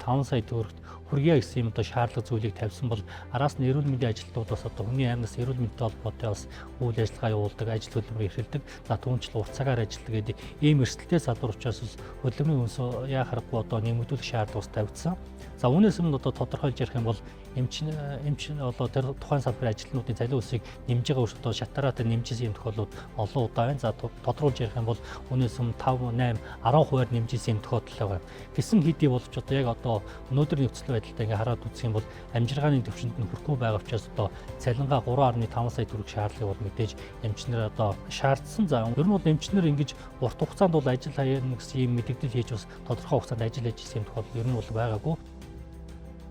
3.5 сая төгрөгт хүргье гэсэн юм одоо шаардлага зүйлийг тавьсан бол араас нь эрүүл мэндийн ажилтнууд бас одоо хүний амьнаас эрүүл мэндтэй холбоотой бас үйл ажиллагаа явуулдаг, ажил хөдөлмөр эрхэлдэг. За түүнчлэн урт цагаар ажилладаг гэдэг ийм эрсдэлтэй салбар учраас хөдөлмөрийн үнс яхахгүй одоо нэмэгдүүлэх шаардлага тавигдсан. За үүнээс өмнө одоо тодорхойлж ярих юм бол эмч одоо тэр тухайн салбарын ажилтнуудын цалин өсийг нэмж байгаа үр одоо шатараатай нэмжсэн юм тохиолдлууд олон удаа байна. За тодруулж ярих юм бол үүнээс өмнө 5, 8, 10% нэмжсэн юм тохиолдол байгаа. Гэсэн хэдий боловч одоо яг одоо өнөөдрийн нөхцөл байдалтай ингээ хараад үзэх юм бол амжиргааны төвшөнд нь хүрэхгүй байгаа учраас одоо цалингаа 3.5 сая төгрөг шаардлагыг бол мэдээж эмчнэр одоо шаардсан. За ер нь бол эмчнэр ингэж урт хугацаанд бол ажил хаягна гэсэн юм мэдээлэл хийж бас тодорхой хугацаанд ажил ажилласан юм тохиолдол ер нь бол байгаагүй.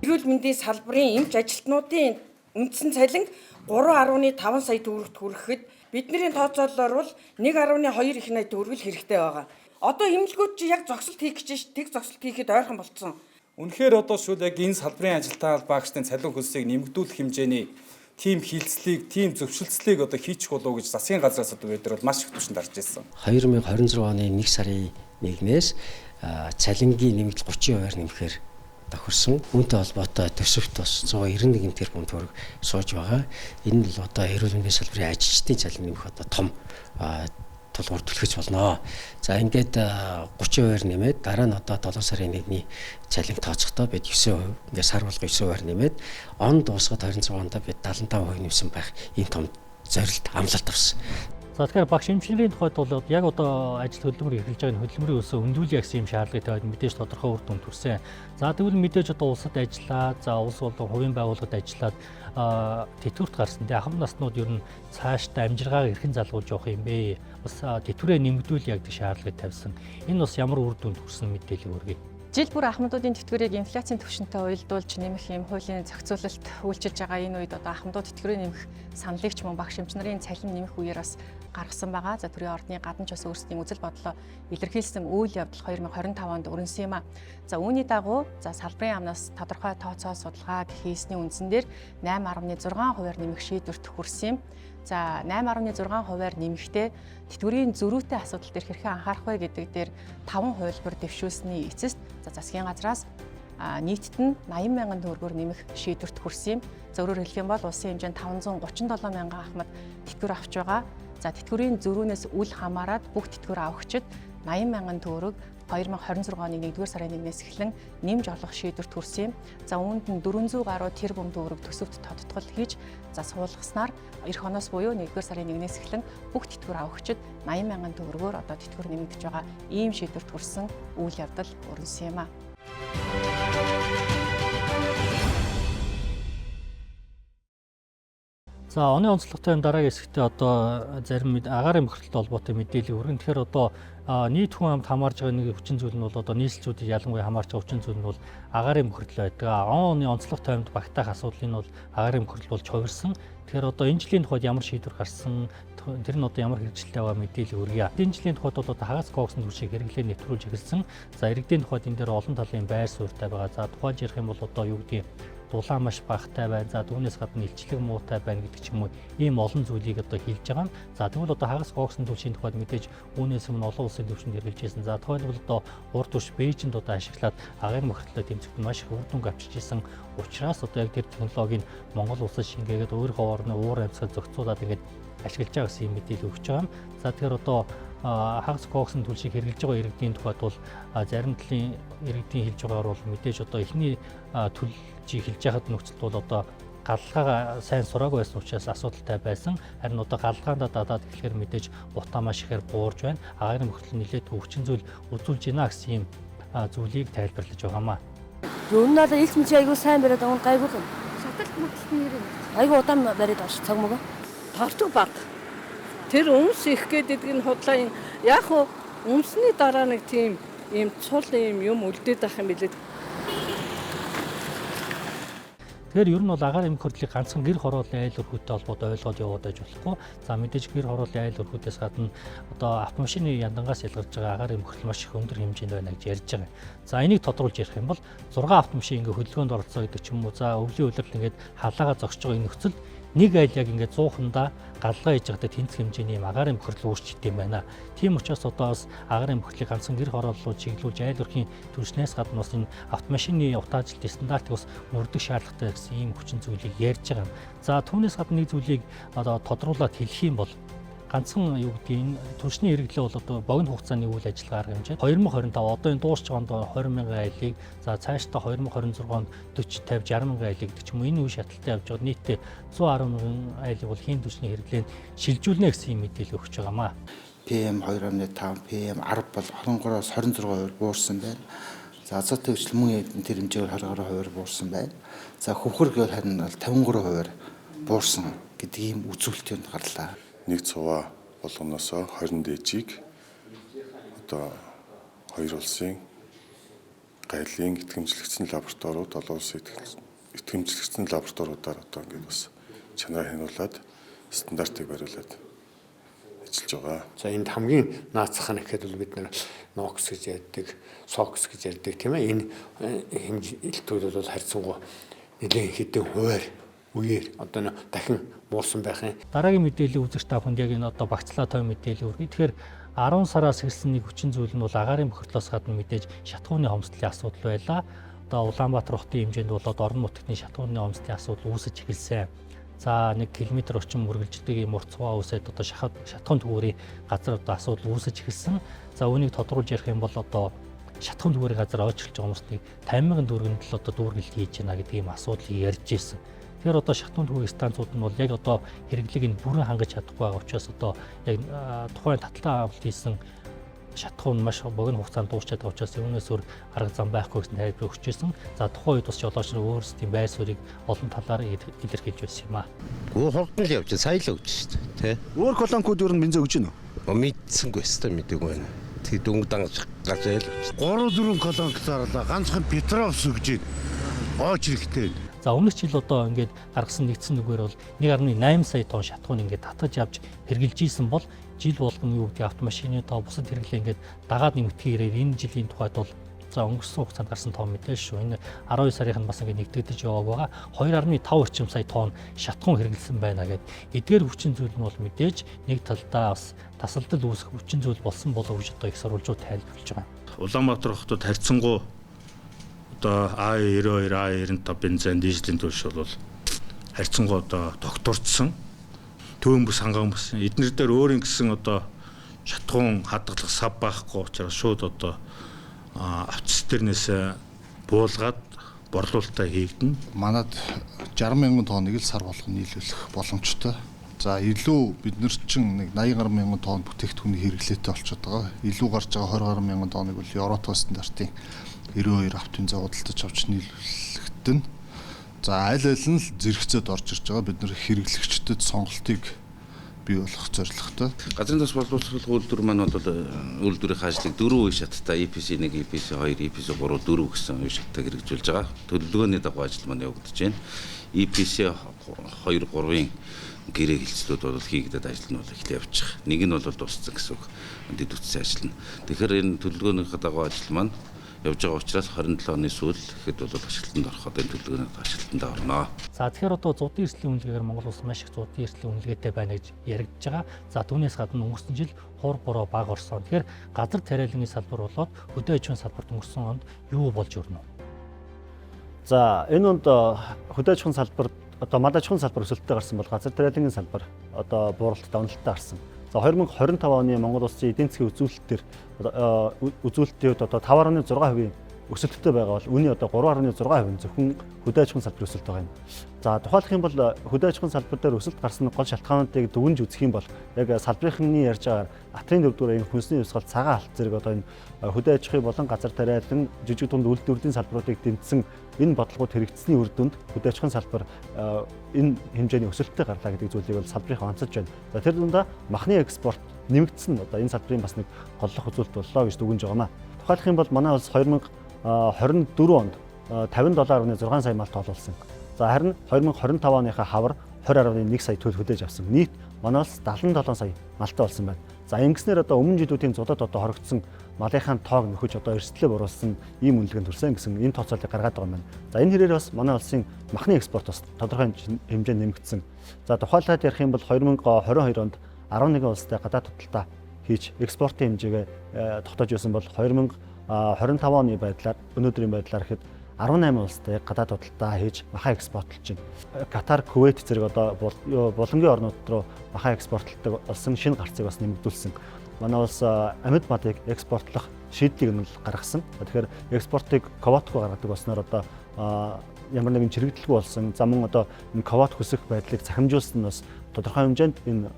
Эрүүл мэндийн салбарын эмч ажилтнуудын үндсэн цалин 3.5 сая төгрөгт хүрэхэд бидний тооцоололоор бол 1.2 их найт төгрөг хэрэгтэй байгаа. Одоо эмнэлгүүд чи яг зогсолт хийх гэж тэг зогсолт хийхэд ойрхон болцсон. Үнэхээр одоо шүүд яг энэ салбарын ажилтнаа багшийн цалин хөлсийг нэмэгдүүлэх хэмжээний тим хилцлийг, тим зөвшөлтслийг одоо хийчих болов гэж засгийн газраас одоо бид нар бол маш их түвшинд харж ирсэн. 2026 оны 1 сарын 1-ээс цалингийн нэмэгдэл 30% нэмэхээр тохирсон. Үүнтэй холбоотой төсөвт бас 191 тэрбум төгрөг сууж байгаа. Энэ нь л одоо эрүүл мэндийн салбарын ажилчдын цалин нэмэх одоо том тулгуур түлхэж болно. За ингээд 30% нэмээд дараа нь одоо 7 сарын 1-ний цалин тооцохдоо бид 9%, ингээд сар болго 9% нэмээд он дуусгаад 26 онд бид 75% нэмсэн байх ийм том зорилт амлалт авсан. За тэгэхээр багш эмчнэрийн тухайд бол яг одоо ажил хөдөлмөр эрхэлж байгаа хөдөлмөрийн өсөө өндүүлэх гэсэн юм шаардлагыг тавиад мэдээж тодорхой үр дүн төрсөн. За тэгвэл мэдээж одоо улсад ажиллаад, за улс болон хувийн байгууллагад ажиллаад тэтгэврт гарсан. Тэгээ ахмад наснууд ер нь цаашдаа амжиргааг эрхэн залгуулж явах юм бэ? Бас тэтгэврээ нэмэгдүүл яг гэх шаардлагыг тавьсан. Энэ бас ямар үр дүн төрсөн мэдээлэл өргөе. Жил бүр ахмадуудын тэтгэврийг инфляцийн түвшинтэй уялдуулж нэмэх юм хуулийн зохицуулалт үйлчилж байгаа энэ үед одоо ахмадууд тэтгэврээ нэмэх саналыг ч мөн багш эмч нарын цалин нэмэх үеэр бас гаргасан байгаа. За төрийн ордны гадна ч бас өөрсдийн үзэл бодлоо илэрхийлсэн үйл явдал 2025 онд өрнөсөн юм а. За үүний дагуу салбарын амнаас тодорхой тооцоо судалгааг хийсний үндсэн дээр 8.6% нэмэх шийдвэрт хүрсэн юм. За 8.6% нэмэхдээ тэтгэврийн зөрүүтэй асуудал дээр хэрхэн анхаарах вэ гэдэг дээр 5 хувилбар дэвшүүлсэний эцэст засгийн газраас нийтд нь 80 мянган төгрөгөөр нэмэх шийдвэрт хүрсэн юм. За өөрөөр хэлэх юм бол улсын хэмжээнд 537 мянган ахмад тэтгэвэр авч байгаа. За тэтгэврийн зөрүүнээс үл хамааран бүх тэтгэвэр авагчид 80 мянган төгрөг 2026 оны 1-р сарын 1-ээс эхлэн нэмж олох шийдвэрт хүрсэн юм. За үүнд нь 400 гаруй тэрбум төгрөг төсөвт тодтгол хийж суулгаснаар эх оноос буюу 1-р сарын 1-ээс эхлэн бүх тэтгэвэр авагчид 80 мянган төгрөгөөр одоо тэтгэвэр нэмэгдэж байгаа ийм шийдвэрт хүрсэн үйл явдал өрнөсөн юм а. За оны онцлогтой дараагийн хэсэгтээ одоо зарим агаарын бохирдолтой холбоотой мэдээлэл өргөн. Тэгэхээр одоо нийт хүн амд хамаарж байгаа нэг хүчин зүйл нь бол одоо нийслэлчүүдийг ялангуяа хамаарч байгаа хүчин зүйл нь бол агаарын бохирдол байдаг. Оны онцлогтой амд багтаах асуудлыг нь бол агаарын бохирдол болж хувирсан. Тэгэхээр одоо энэ жилийн тухайд ямар шийдвэр гарсан, тэр нь одоо ямар хэрэгжилтэй байгаа мэдээлэл өргөе. Энэ жилийн тухайд бол одоо хагас коксны түвшийг хэрэглээ нэвтрүүлж эхэлсэн. За иргэдийн тухайд энэ дээр олон талын байр суурьтай байгаа. За тухайд ярих юм бол одоо юу гэдгийг дулаан маш багатай байна. За түүнээс гадна илчлэг муутай байна гэдэг ч юм уу ийм олон зүйлийг одоо хэлж байгаа. За тэгвэл одоо хагас коксны түвшийн тухайд мэдээж үүнээс өмнө олон улсын түвшинд хэрэгжилжсэн. За тухайлбал одоо урд түвш Бээжинд одоо ашиглаад агаарын бохирдлоо тэмцэхэд маш их үр дүнг авчиж исэн учраас одоо яг тэр технологиг Монгол улсад шингээгээд өөрийнхөө орны уур амьсгал зохицуулаад ингээд ашиглаж байгаа гэсэн мэдээлэл өгч байгаа юм. За тэгэхээр одоо хагас коксны түвшийг хэрэглэж байгаа иргэдийн тухайд бол зарим талын иргэдийн хэлж байгаагаар бол мэдээж одоо эхний төлжийг хэлж яхад нөхцөлд бол одоо галлагаа сайн сураагүй байсан учраас асуудалтай байсан. Харин одоо галлагаандаа дадаад эхлэхээр мэдээж утаа маш ихээр буурж байна. Агаарын бохирдол нэлээд өвчин зүйл үзүүлж байна гэсэн юм зүйлийг тайлбарлаж байгаамаа. Юу нь л илт мч айгуу сайн бариад байгаа гайгүй юм. Шаталт мөтөлтний нэр нь. Айгуу удаан бариад байгаа ш цаг мөгөө. Тартуу баг. Тэр өмс их гэдэг нь худлаа яг өмсний дараа нэг тийм ийм цул ийм юм үлдээд байх юм билээ. Тэгэхээр ер нь бол агаар эмх хөрлөгийг ганцхан гэр хорооллын айл өрхөдтэй холбоотой ойлгоод яваад байж болохгүй. За мэдээж гэр хорооллын айл өрхөдөөс гадна одоо автомашины яндангаас ялгарч байгаа агаар эмх хөрлөл маш их өндөр хэмжээнд байна гэж ярьж байгаа. За энийг тодруулж ярих юм бол 6 автомашин ингээ хөдөлгөөнд оролцоо гэдэг ч юм уу. За өвлийн улирал ингээд халаагаа зогсож байгаа энэ нөхцөлд нэг айл яг ингээд 100-ндаа галгаа хийж байхдаа тэнцэх хэмжээний юм агаар эмх хөрлөл үүсчихэд юм байна. Тийм учраас одоо бас агаар эмх хөрлөлийг ганцхан гэр хорооллууд чиглүүлж айл өрхийн түвшнээс гадна бас энэ автомашины утаажилтын стандартыг бас мөрдөх шаардлагатай гэсэн ийм хүчин зүйлийг ярьж байгаа юм. За түүнээс гадна нэг зүйлийг одоо тодруулаад хэлэх юм бол ганцхан юу гэдгийг энэ түвшний хэрэглээ бол одоо богино хугацааны үйл ажиллагаа арга хэмжээд 2025 одоо энэ дуусч байгаа 20,000 айлыг за цаашдаа 2026 онд 40, 50, 60,000 айлыг гэдэг ч юм уу энэ үе шаталтай явж байгаа нийтдээ 110,000 айлыг бол хийн түвшний хэрэглээнд шилжүүлнэ гэсэн юм мэдээлэл өгч байгаамаа. PM 2.5, PM 10 бол 23-аас 26% буурсан байна. За азотын хвшил мөн тэр хэмжээгээр 20% буурсан байна. За хөвхөр гэвэл харин 53% буурсан гэдэг ийм үзүүлэлтүүд гарлаа. Нэг цуваа болгоноосоо 20 дээжийг одоо хоёр улсын гайлын итгэмжлэгдсэн лабораториуд, олон улсын итгэмжлэгдсэн лабораториудаар одоо ингээд бас чанараа хянуулаад стандартыг бариулаад ажиллаж байгаа. За энд хамгийн наацах нь гэхэд бол бид NOx гэж ярьдаг, SOx гэж ярьдаг тийм ээ. Энэ хэмжилтүүд бол харьцангуй нэлээд хэдэн хувиар үеэр одоо дахин буурсан байх юм. Дараагийн мэдээллийн үзэгч та бүхэнд яг энэ одоо багцлаа той мэдээлэл өргөе. Тэгэхээр 10 сараас ирсэн нэг хүчин зүйл нь бол агаарын бохирдлоос гадна мэдээж шатхууны хомсдлын асуудал байлаа. Одоо Улаанбаатар хотын хэмжээнд болоод орон нутгийн шатхууны хомсдлын асуудал үүсэж эхэлсэн. За 1 км орчим үргэлжлэдэг юм урцгаа үсээд одоо шатхуун төвөрийн газар одоо асуудал үүсэж эхэлсэн. За үүнийг тодруулж ярих юм бол одоо шатхуун төвөрийн газар ойчилж байгаа хүмүүстийг 50,000 төгрөгөнд л одоо дүүргэлт хийж байна гэдэг ийм асуудлыг ярьж ирсэн. Тэгэхээр одоо шатхуун төвийн станцууд нь бол яг одоо хэрэглээг нь бүрэн хангаж чадахгүй байгаа учраас одоо яг тухайн таталтаа авалт хийсэн шатхуун маш богино хугацаанд дуусчаад байгаа учраас үүнээс өөр арга зам байхгүй гэсэн тайлбар өгч ирсэн. За тухайн үед бас жолооч нар өөрсдийн байр суурийг олон талаар илэрхийлж байсан юм аа. Хурдан л явж сая л өгч шүү дээ. Өөр колонкууд ер нь бензин өгч гэнэ үү? Мэдсэнгүй өстой мэдээгүй байна. Тэг дүнг дангаж гажаал. 3-4 колонк зарлаа ганцхан Петровс өгч гин. Гооч хэрэгтэй. За өмнөх жил одоо ингээд гаргасан нэгдсэн нүгээр бол 1.8 сая тонн шатхуун ингээд татаж авч хэрэгжилж ийсэн бол жил болгон юу гэдэг автомашины тоо бусад хэрэглээ ингээд дагаад нэмэгдэхээр энэ жилийн тухайд бол за өнгөрсөн хугацаанд гарсан тоо мэдээж шүү. Энэ 12 сарын нь бас ингээд нэгдэгдэж явааг байгаа. 2.5 орчим сая тонн шатхуун хэрэглэсэн байна гэд. Эдгээр хүчин зүйл нь бол мэдээж нэг талдаа бас тасалдал үүсэх хүчин зүйл болсон болов гэж одоо их сурвалжууд тайлбарлаж байгаа. Улаанбаатар хотод харьцангуй одоо А92, А95 бензин дизелийн түвш бол харьцангуй одоо тогтворцсон төвөн бүс хангаан бүс эднэр дээр өөрийн гэсэн одоо шатхуун хадгалах сав байхгүй учраас шууд одоо автоцистернээс буулгаад борлуулалтаа хийгдэнэ. Манад 60,000 тонныг л сар болгон нийлүүлэх боломжтой. За илүү бид нар чинь нэг 80,000 тонн бүтээгдэхүүний хэрэглээтэй болчиход байгаа. Илүү гарч байгаа 20,000 тонныг бол Евротон стандартын 92 автын загварлаж авч нийлүүлэхэд нь за аль аль нь л зэрэгцээд орж ирж байгаа. Бид нар хэрэглэгчдэд сонголтыг бий болгох зорилготой. Газрын тос боловсрол үйлдвэр маань бол үйлдвэрийн ажлыг 4 үе шаттай EPC 1, EPC 2, EPC 3, 4 гэсэн үе шаттай хэрэгжүүлж байгаа. Төлөвлөгөөний дагуу ажил маань явагдаж байна. EPC 2, 3-ын гэрээ хилцлүүд бол хийгдээд ажил нь бол эхлээ явж байгаа. Нэг нь бол дууссан гэсэн үг. Дэд үтсэн ажил нь. Тэгэхээр энэ төлөвлөгөөний дагуу ажил маань явж байгаа учраас 27 оны сүүл ихэд бол ашиглалтанд ороход энэ төлөвлөгөөний ашиглалтанд орно. За тэгэхээр одоо зуудын эрсдлийн үнэлгээгээр Монгол улс маш их зуудын эрсдлийн үнэлгээтэй байна гэж яригдж байгаа. За түүнээс гадна өнгөрсөн жил хуур бороо бага орсон. Тэгэхээр газар тариалангийн салбар болоод хөдөө аж ахуйн салбарт өнгөрсөн онд юу болж өрнө вэ? За энэ онд хөдөө аж ахуйн салбарт одоо мад аж ахуйн салбар өсөлттэй гарсан бол газар тариалангийн салбар одоо бууралт давналттай гарсан. За 2025 оны Монгол улсын эдийн засгийн үзүүлэлтээр үзүүлэлтийн одоо 5.6% өсөлттэй байгаа бол үүний одоо 3.6% зөвхөн хөдөө аж ахуйн салбарын өсөлт байгаа юм. За тухайлах юм бол хөдөө аж ахуйн салбар дээр өсөлт гарсан гол шалтгаануудыг дүгнж үзэх юм бол яг салбарынхны ярьж байгаа атрын төвдгөр энэ хүнсний хувьсгал цагаан алт зэрэг одоо энэ хөдөө аж ахуйн болон газар тариалан жижиг дунд үйлдвэрлэлийн салбаруудыг дэмжсэн энэ бодлогод хэрэгжсэний үр дүнд хөдөө аж ахуйн салбар энэ хэмжээний өсөлттэй гарлаа гэдэг зүйлийг бол салбарынхаа онцолж байна. За тэр дундаа махны экспорт нэмэгдсэн одоо энэ салбарын бас нэг голлох үзүүлэлт боллоо гэж дүгнж байгаамаа. Тухайлах юм бол манай улс 2024 онд $50.6 сая малт олуулсан. За харин 2025 оныхаа хавар 20.1 сая төл хүлээж авсан. Нийт манай улс 77 сая малтай болсон байна. За ингэснээр одоо өмнө жилүүдийн зодод одоо хоригдсон малынхаа тоог нөхөж одоо эрсдлээ буруулсан ийм үнэлгээнд хүрсэн гэсэн энэ тооцоолыг гаргаад байгаа юм байна. За энэ хэрээр бас манай улсын махны экспорт бас тодорхой хэмжээнд нэмэгдсэн. За тухайлбал ярих юм бол 2022 онд 11 улстай гадаад худалдаа хийж экспортын хэмжээгээ тогтоож байсан бол 2025 оны байдлаар өнөөдрийн байдлаар ихэд 18 улстай гадаад худалдаа хийж маха экспортлж байна. Катар, Кувейт зэрэг одоо булангийн орнууд руу маха экспортлдог болсон шинэ гарцыг бас нэмэгдүүлсэн. Манай улс амьд малыг экспортлох шийдлийг нь гаргасан. Тэгэхээр экспортыг квотгүй гаргадаг болсноор одоо ямар нэгэн чирэгдэлгүй болсон. За мөн одоо энэ квот хүсэх байдлыг захимжуулсан нь бас тодорхой хэмжээнд энэ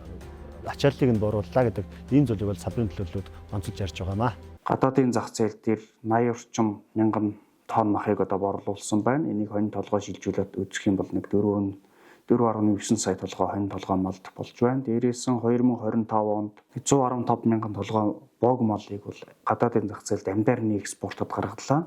ачааллыг нь буурууллаа гэдэг ийм зүйлийг бол салбарын төлөөллүүд онцолж ярьж байгаамаа. Гадаадын зах зээл дээр 80 орчим мянган тонн махыг одоо борлуулсан байна. Энийг хонь толгой шилжүүлээд үзэх юм бол нэг 4.9 сая толгой хонь толгой малд болж байна. Дээрээс нь 2025 онд 115 мянган толгой боог малыг бол гадаадын зах зээлд амдаар нь экспортод гаргалаа.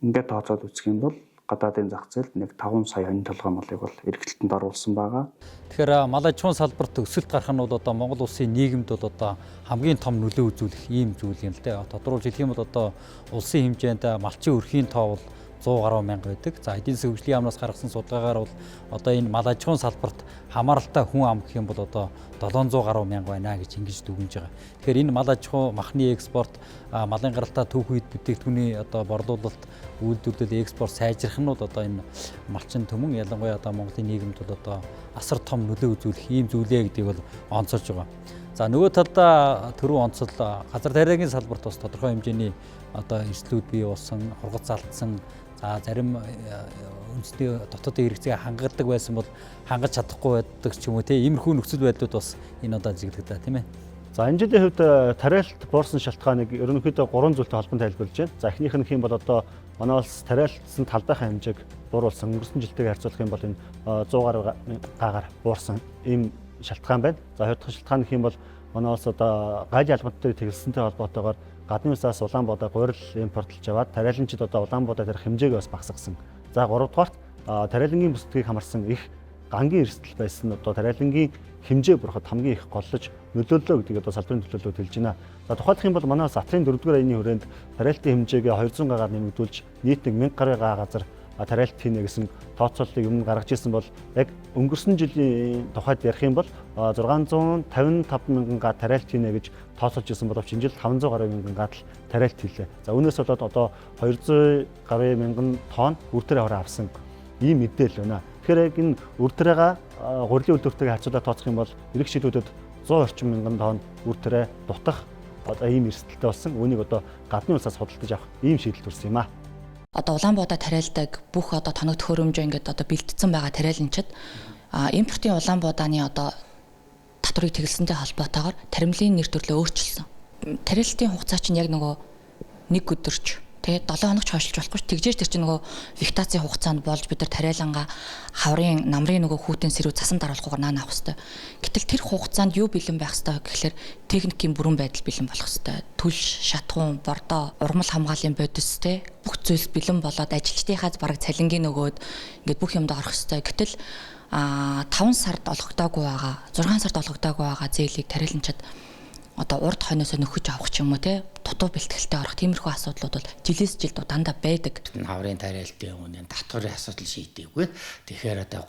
Ингээд тооцоод үзэх юм бол гадаадын зах зээлд нэг 5 сая хонь толгой малыг бол эргэлтэнд оруулсан байгаа. Тэгэхээр мал аж ахуйн салбарт өсөлт гарах нь бол одоо Монгол улсын нийгэмд бол одоо хамгийн том нөлөө үзүүлэх ийм зүйл юм л дээ. Тодорхойлж хэлэх юм бол одоо улсын хэмжээнд малчин өрхийн тоо бол 100 гаруй мянга байдаг. За эдийн засгийн хөгжлийн яамнаас гаргасан судалгаагаар бол одоо энэ мал аж ахуйн салбарт хамааралтай хүн ам гэх юм бол одоо 700 гаруй мянга байна гэж ингэж дүгнэж байгаа. Тэгэхээр энэ мал аж ахуй махны экспорт, малын гаралтай түүх үед бүтээгдэхүүний одоо борлуулалт, үйлдвэрлэл, экспорт сайжрах нь бол одоо энэ малчин төмөн ялангуяа одоо Монголын нийгэмд бол одоо асар том нөлөө үзүүлэх ийм зүйлээ гэдгийг бол онцолж байгаа. За нөгөө талдаа түрүү онцол газар тариагийн салбарт бас тодорхой хэмжээний одоо эрсдлүүд бий болсон, ургац алдсан, за зарим үндэсний дотоодын хэрэгцээг хангадаг байсан бол хангаж чадахгүй байдаг ч юм уу тийм иймэрхүү нөхцөл байдлууд бас энэ удаа зэглэгдээ тийм ээ. За энэ жилийн хувьд тариалт буурсан шалтгааныг ерөнхийдөө 3 зүйлтэй холбон тайлбарлаж байна. За эхнийх нь хэм бол одоо манай улс тариалтсан талбайхаа хэмжээг бууруулсан. Өнгөрсөн жилтэйг харьцуулах юм бол энэ 100 гагаар буурсан ийм шалтгаан байна. За хоёр дахь шалтгаан гэх юм бол манай улс одоо галийн албант дээр тэглэсэнтэй холбоотойгоор гадны улсаас Улаанбаатар гурил импортлж аваад тариаланчид одоо Улаанбаатар тарих хэмжээг бас багасгасан. За гуравдугаарт тариалангийн бүсдгийг хамарсан их гангийн эрсдэл байсан одоо тариалангийн хэмжээ бүрхэд хамгийн их голлож нөлөөллөө гэдгийг одоо салбарын төлөөлөлөд хэлж байна. За тухайлах юм бол манай Сатрын 4-р аяны хүрээнд тариалтын хэмжээгээ 200 гагаар нэмэгдүүлж нийт 1000 гаруй га газар тариалт хийнэ гэсэн тооцооллыг өмнө гаргаж ирсэн бол яг өнгөрсөн жилийн тухайд ярих юм бол 655 мянган га тариалт хийнэ гэж тооцоолж ирсэн боловч энэ жил 500 гаруй мянган га тариалт хийлээ. За үүнээс болоод одоо 200 гаруй мянган тонн үр төрийн хороо авсан ийм мэдээлэл байна. Тэгэхээр яг энэ үр төрөйга гурилын үйлдвэртэйгээ харьцуулаад тооцох юм бол эх шийдвүүдэд 100 орчим мянган тонн үр төрөө дутах одоо ийм эрсдэлтэй болсон. Үүнийг одоо гадны улсаас худалдаж авах ийм шийдэл төрсөн юм аа. Одоо Улаанбаатар тариалдаг бүх одоо тоног төхөөрөмжөө ингээд одоо бэлтгэсэн байгаа тариаланчид импортын Улаанбаатарны одоо татварыг тэглэсэнтэй холбоотойгоор таримлын нэр төрлөө өөрчилсөн. Тариалтын хугацаа чинь яг нөгөө 1 өдөрч тэгээд 7 хоногч хойшлж болохгүй. Тэгжээж тэр чинь нөгөө вегетацийн хугацаанд болж бид нар тариалангаа хаврын намрын нөгөө хүүтэн сэрүү цасан даруулахгүйгээр наана авах хэрэгтэй. Гэтэл тэр хугацаанд юу бэлэн байх хэрэгтэй гэхэлэр техникийн бүрэн байдал бэлэн болох хэрэгтэй. Түлш, шатхуун, бордоо, урмал хамгааллын бодис те бүх зүйлс бэлэн болоод ажилчдынхаа бараг цалингийн нөгөөд ингээд бүх юмд орох хэрэгтэй. Гэтэл 5 сард олгогдоогүй байгаа, 6 сард олгогдоогүй байгаа зээлийг тариаланчид одоо урд хойноос нөхөж авах ч юм уу те дутуу бэлтгэлтэй орох тиймэрхүү асуудлууд бол жилээс жилд дандаа байдаг. Хаврын тариалтын үнийн татварын асуудал шийдэггүй. Тэгэхээр одоо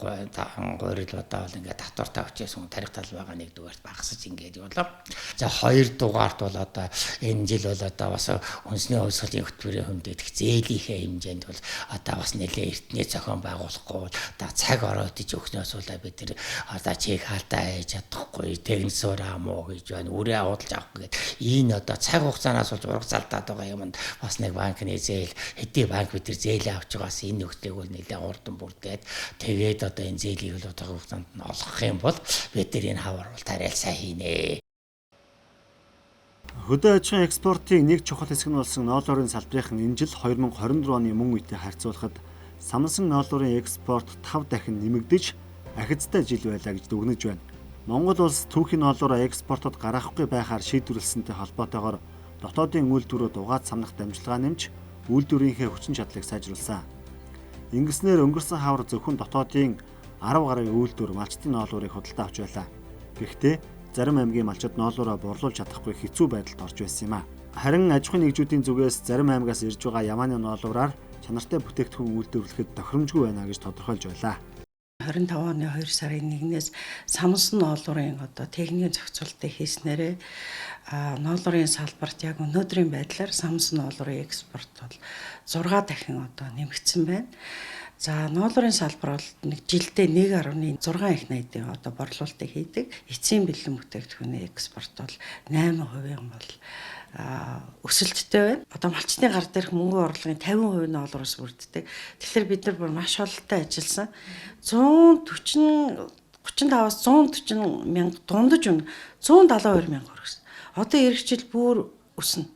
гурил одоо бол ингээд татвартай очижсэн тарих тал байгаа нэг дугаарт багасж ингээд явлаа. За хоёр дугаарт бол одоо энэ жил бол одоо бас үндэсний хувьсгалын хөтөлбөрийн хэмжээдх зээлийнхээ хэмжээнд бол одоо бас нэлээ эртний зохион байгуулахгүй одоо цаг ороодж өгснөөс бол бид тэр одоо чек хаалтаа хийж чадахгүй техник амуу гэж байна. Үрээ худалж авах гэдэг энэ одоо цаг хугацаанаас болж ураг залдаад байгаа юмд бас нэг банкны зээл хэдий банк бид тэр зээлээ авч байгаас энэ нөхцөлийг бол нэлээд урдан бүрдээд тэгээд одоо энэ зээлийг л одоо хугацаанд нь олгох юм бол бид тэр энэ хавар бол тариал сайн хийнэ. Хөдөө аж ахуйн экспортын нэг чухал хэсэг нь болсон ноолуурын салбарын энэ жил 2024 оны мөн үетэй харьцуулахад самнасан ноолуурын экспорт 5 дахин нэмэгдэж ахицтай жил байлаа гэж дүгнэж байна. Монгол улс түүхийн ноолуураа экспортод гаргахгүй байхаар шийдвэрлсэнтэй холбоотойгоор дотоодын үйлдвэрүүд угаад самнах дамжлагаа нэмж үйлдвэрийнхээ хүчин чадлыг сайжруулсан. Ингэснээр өнгөрсөн хавар зөвхөн дотоодын 10 гаруй үйлдвэр малчтын ноолуурыг худалдаа авч байлаа. Гэхдээ зарим аймгийн малчид ноолуураа борлуулж чадахгүй хэцүү байдалд орж байсан юм а. Харин аж ахуйн нэгжүүдийн зүгээс зарим аймгаас ирж байгаа Ямааны ноолуураар чанартай бүтээгдэхүүн үйлдвэрлэхэд тохиромжгүй байна гэж тодорхойлж байлаа. 25 оны 2 сарын 1-ээс самсан ноолуурын техникийн зохицуултыг хийснээрээ ноолуурын салбарт яг өнөөдрийн байдлаар самсан ноолуурын экспорт бол 6 дахин нэмэгдсэн байна. За ноолуурын салбар бол нэг жилдээ 1.6 их найдын борлуулалтыг хийдэг. Эцсийн бэлэн бүтээгдэхүүний экспорт бол 8% бол өсөлттэй байна. Малчтны гар дээрх мөнгө орлогын 50% нь ноолуураас бүрддэг. Тэгэхээр бид нар бүр маш олонтой ажилласан. 135-аас 140 мянга дундаж 172 мянга хүрсэн. Одоо эх жил бүр өснө.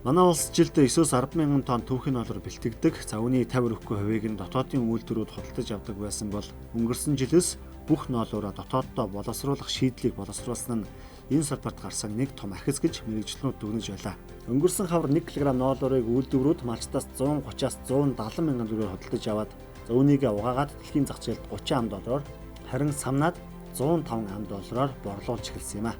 Манай улс жилдээ 9-10 мянган тонн түүхийн ноолуур бэлтгэдэг. За үүний 50%-ийг нь дотоодын үйлдвэрүүд худалдаж авдаг байсан бол өнгөрсөн жилээс бүх ноолуураа дотооддоо боловсруулах шийдлийг боловсруулсан нь энэ салбарт гарсан нэг том архиц гэж мэрэгчлэнүүд дүгнэж байлаа. Өнгөрсөн хавар 1 кг ноолуурыг үйлдвэрүүд малчтаас 130-аас 170 мянган төгрөгөөр худалдаж аваад үүнийг угаагаад дэлхийн зах зээлд $30, харин самнаад $105 борлуулж эхэлсэн юм а.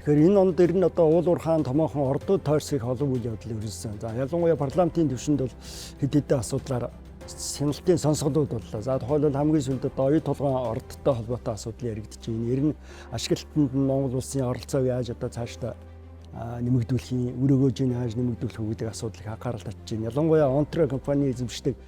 Тэгэхээр энэ он дээр нь уул уурхаан томоохон ордууд тойрсыг олон үйл явдал өрнөсөн. За ялангуяа парламентын түвшинд бол хэд хэдэн асуудлаар сэнэлтийн сонсголууд боллоо. За тухайлбал хамгийн сүүлд оюу толгойн ордтой холбоотой асуудал яригдж байна. Ер нь ашиглалтанд нь Монгол улсын оролцоог яаж цаашдаа нэмэгдүүлэх, өрөөгөөж яаж нэмэгдүүлэх гэдэг асуудлыг анхаарал татж байна. Ялангуяа Онтарио компани эзэмшдэг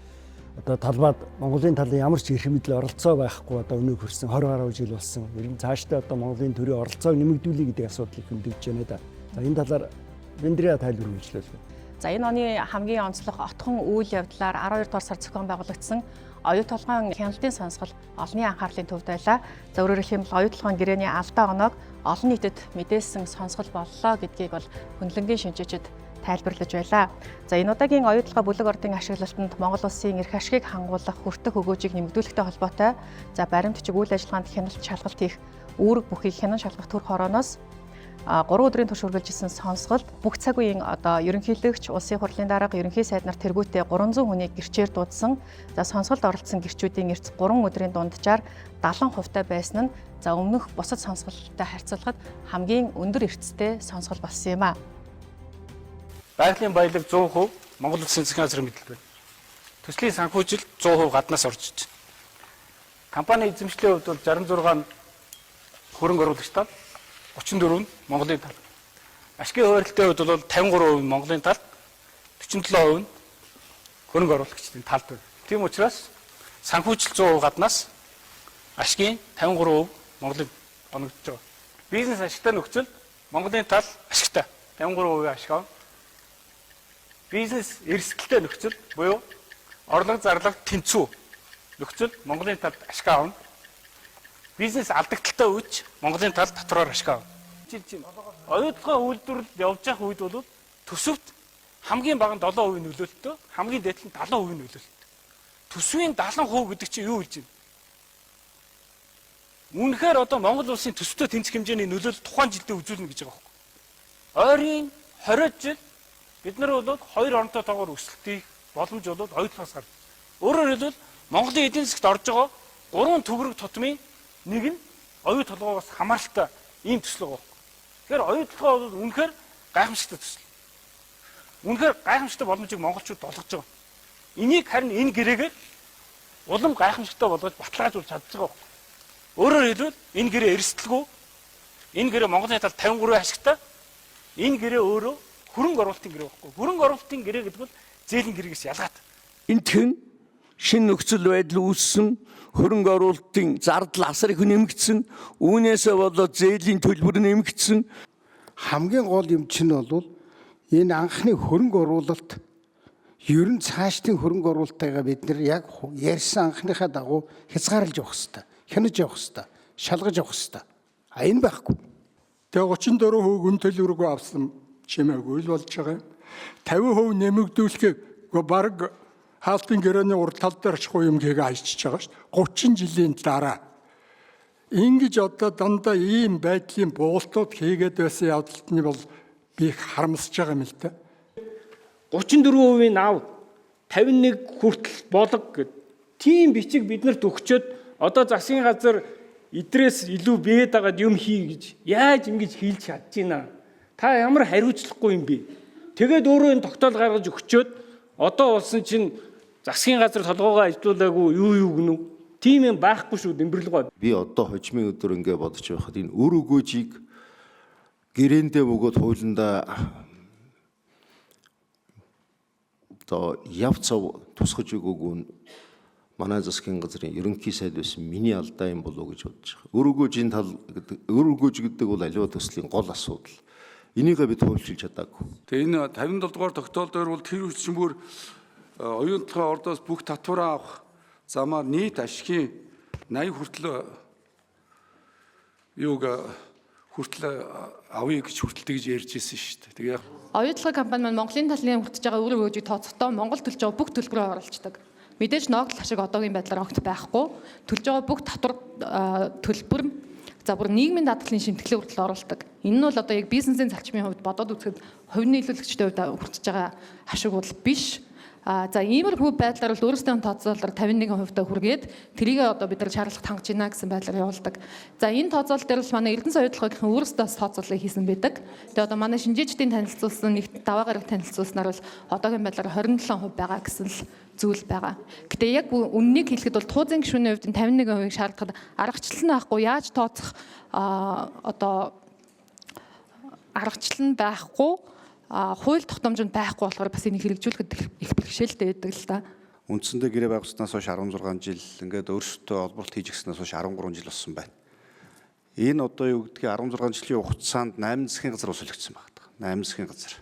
талбайд Монголын талын ямар ч эрх мэдэл оролцоо байхгүй өнөө хүрсэн 20 гаруй жил болсон. Ер нь цаашдаа Монголын төрийн оролцоог нэмэгдүүлэх гэдэг асуудлыг хөндөж байна да. За энэ талаар Вендрия тайлбар үйлчлүүлээ. За энэ оны хамгийн онцлог отхон үйл явдлаар 12 дугаар сар зохион байгуулагдсан оюу толгойн хяналтын сонсгол олонний анхаарлын төвд байлаа. За өөрөөр хэлбэл оюу толгойн гэрээний алдаа оноог олон нийтэд мэдээлсэн сонсгол боллоо гэдгийг бол хөндлөнгийн шинжээчид тайлбарлаж байлаа. За энэ удаагийн оюу толгой бүлэг ордын ашиглалтанд Монгол улсын эрх ашигыг хангуулах хүртэх өгөөжийг нэмэгдүүлэхтэй холбоотой за баримтчиг үйл ажиллагаанд хяналт шалгалт хийх үүрэг бүхий хянан шалгах төр хорооноос 3 өдрийн турш үргэлжилсэн сонсголд бүх цаг үеийн ерөнхийлөгч, улсын хурлын дарга, ерөнхий сайд нар тэргүүтээ 300 хүнийг гэрчээр дуудсан. За сонсголд оролцсон гэрчүүдийн эрс 3 өдрийн дунджаар 70% байсан нь за өмнөх бусад сонсголттой харьцуулахад хамгийн өндөр эрсдэлтэй сонсгол болсон юм а. Байгалийн баялаг 100% Монгол Улсын засгийн газрын мэдэлд байна. Төслийн санхүүжилт 100% гаднаас орж иж байна. Компани эзэмшлийн хувьд бол 66 хөрөнгө оруулагчдаа 34 нь Монголын тал. Ашигын хуваарлтын хувьд бол 53% нь Монголын тал, 47% нь хөрөнгө оруулагчдын талд байна. Тийм учраас санхүүжилт 100% гаднаас ашигын 53% Монголын оногдож байгаа. Бизнес ашигтай нөхцөл Монголын тал ашигтай 53% ашиг авна. Бизнес эрсдэлтэй нөхцөл буюу орлого зарлага тэнцүү нөхцөл Монголын талд ашиг авна. Бизнес алдагдaltaй үуч Монголын талд дотороор ашиг авна. Оюу толгой үйлдвэрлэл явж байгаа үед бол төсөвт хамгийн бага нь 7% нөлөөлөлтөө, хамгийн дээд нь 70% нөлөөлөлт. Төсвийн 70% гэдэг чинь юу хэлж байна? Үнэхээр Монгол улсын төсөвтэй тэнцэх хэмжээний нөлөөлөл тухайн жилдээ үзүүлнэ гэж байгаа байхгүй. Ойрын 20 жил бид нар бол хоёр оронтой тоогоор өсөлтийг боломж болоод оюу толгоос гарна. Өөрөөр хэлбэл Монголын эдийн засгт орж байгаа 3 төгрөг тутмын нэг нь оюу толгоос хамааралтай ийм төсөл байгаа. Тэгэхээр оюу толгой бол үнэхээр гайхамшигтай төсөл. Үнэхээр гайхамшигтай боломжийг монголчууд олгож байгаа. Энийг харин энэ гэрээгээр улам гайхамшигтай болгож баталгаажуулж чадж байгаа. Өөрөөр хэлбэл энэ гэрээ эрсдэлгүй, энэ гэрээ Монголын талд 53 ашигтай, энэ гэрээ өөрөө хөрөнгө оруулалтын гэрээ байхгүй. Хөрөнгө оруулалтын гэрээ гэдэг бол зээлийн гэрээгээс ялгаатай. Энтхэн шинэ нөхцөл байдал үүссэн, хөрөнгө оруулалтын зардал асар их нэмэгдсэн, үүнээсээ болоод зээлийн төлбөр нэмэгдсэн. Хамгийн гол юм чинь бол энэ анхны хөрөнгө оруулалт ер нь цаашдын хөрөнгө оруулалтайгаа бид нар яг ярьсан анхныхаа дагуу хязгаарлаж явах хэрэгтэй, хянаж явах хэрэгтэй, шалгаж явах хэрэгтэй. Энэ байхгүй. Тэгээ 34% гүн төлбөргүй авсан чимээгүй л болж байгаа юм. 50% нэмэгдүүлэхийг баг хаалтын гэрээний урд тал дээр ачгүй юм гээ ажиж байгаа шүү дээ. 30 жилийн дараа ингэж одоо дандаа ийм байдлын буултууд хийгээд байсан явдалт нь бол би их харамсаж байгаа юм л да. 34% аав 51 хүртэл болго гэд тийм бичиг биднэрт өгчөөд одоо засгийн газар идрээс илүү бээд байгаад юм хий гэж яаж ингэж хийлж чадж байна. Та ямар хариуцлагагүй юм бэ? Тэгээд өөрөө энэ тогтоол гаргаж өгчөөд одоо болсон чинь засгийн газар толгоогоо ажилуулаагүй юу гэнэ үү? Тийм юм байхгүй шүү Дэмбэрлэгөө. Би одоо хожмын өдөр ингээ бодож байхад энэ өр өгөөжийг гэрээндээ өгөөд хуулиндаа одоо явцав тусгаж өгөөгүй нь манай засгийн газрын ерөнхий сайд байсан миний алдаа юм болов уу гэж бодож байгаа. Өр өгөөжийн тал өр өгөөж гэдэг бол аливаа төслийн гол асуудал. Энийг бид хуульчилж чадаагүй. Тэгээ энэ 57 дугаар тогтоол дээр бол тэр хүчмөр оюутлогын ордоос бүх татвараа авах замаар нийт ашигын 80 хүртэл хүртэл авъя гэж хүртэлтэй гэж ярьж ирсэн шүү дээ. Тэгээ оюутлогын компани маань Монголын талын хүртэж байгаа өр өгөөжийг тооцохдоо Монгол төлж байгаа бүх төлбөрөөр оруулцдаг. Мэдээж ногдол ашиг одоогийн байдлаар огт байхгүй. Төлж байгаа бүх татвар төлбөр за бүр нийгмийн даатгалын шимтгэлээ хүртэл оруулдаг. Энэ нь бол одоо яг бизнесийн залчмын хувьд бодоод үзэхэд хувийн нийлүүлэгчдийн хувьд хүртэж байгаа ашиг бол биш. За иймэрхүү байдлаар бол өөрсдөө тооцоололоор 51% хүргээд тэрийг одоо бид нар шаардлагат хангаж байна гэсэн байдлаар явуулдаг. За энэ тооцоолол дээр бол манай Эрдэнэ соёлын өөрсдөө тооцоололыг хийсэн байдаг. Тэгээ одоо манай шинжээчдийн танилцуулсан нэг даваа гараг танилцуулснаар бол одоогийн байдлаар 27% байгаа гэсэн л зүйл байгаа. Гэтэ яг үннийг хэлэхэд бол туузын гишүүний хувьд 51% шаардлагад аргачлал нь байхгүй яаж тооцох одоо аргачлал нь байхгүй хууль тогтоомжинд байхгүй болохоор бас энийг хэрэгжүүлэхэд их бэрхшээлтэй байдаг л да. Үндсэндээ гэрээ байгуулснаас хойш 16 жил ингээд өөрсдөө олборлт хийж гиснээс хойш 13 жил болсон байна. Энэ одоо юу гэдгийг 16 жилийн хугацаанд 8 засгийн газар усулгдсан байна. 8 засгийн газар.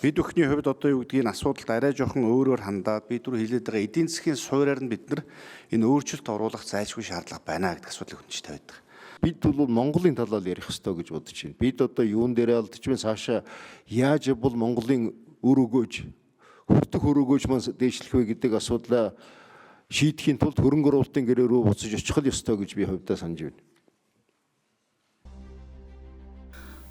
Бид бүхний хувьд одоо юу гэдгийг асуудалд арай жоохон өөрөөр хандаад бид түр хилээд байгаа эдийн засгийн суурьаар нь бид нар энэ өөрчлөлт оруулах зайлшгүй шаардлага байна гэдэг асуудлыг хүнж тавьдаг. Бид бол Монголын талаар ярих ёстой гэж бодож байна. Бид одоо юун дээр алдж байна цаашаа яаж бол Монголын өр өгөөж хүртэх өр өгөөж маань дээшлэх вэ гэдэг асуудлаа шийдэхийн тулд хөрөнгө оруулалтын гэрээ рүү буцаж очих ёстой гэж би хувьдаа санаж байна.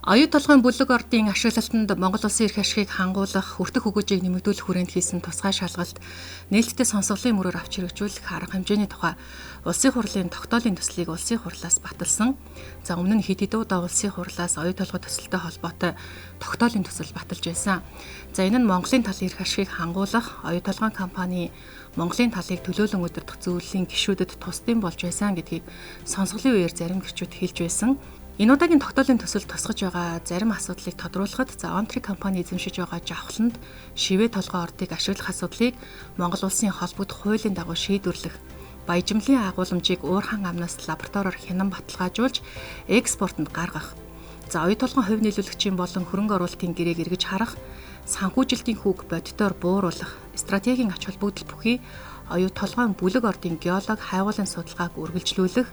Оюу толгойн бүлэг ордын ашиглалтанд Монгол улсын эрх ашигыг хангуулах, хүртэх өгөөжийг нэмэгдүүлэх хүрээнд хийсэн тусгай шалгалт нээлттэй сонсголын мөрөөр авч хэрэгжүүлэх арга хэмжээний тухай улсын хурлын тогтоолын төслийг улсын хурлаас баталсан. За өмнө нь хэд хэдэн удаа улсын хурлаас оюу толгой төсөлтэй холбоотой тогтоолын төсөл баталж байсан. За энэ нь Монголын талын эрх ашигыг хангуулах, оюу толгойн компани Монголын талыг төлөөлөн удирдах зүйлийн гишүүдэд тусдсан болж байсан гэдгийг сонсголын үеэр зарим гишүүд хэлж байсан. Энэ удаагийн тогтоолын төсөл тусгаж байгаа зарим асуудлыг тодруулахад Онтри компани эзэмшиж байгаа жавхланд шивээ толгой ордыг ашиглах асуудлыг Монгол улсын холбогдох хуулийн дагуу шийдвэрлэх, баяжмлын агуулмжийг уурхайн амнаас лабораториор хянан баталгаажуулж экспортод гаргах, за оюу толгойн хувь нийлүүлэгчийн болон хөрөнгө оруулалтын гэрээг эргэж харах, санхүүжилтийн хүүг бодитоор бууруулах, стратегийн ач холбогдол бүхий оюу толгойн бүлэг ордын геолог хайгуулын судалгааг үргэлжлүүлэх,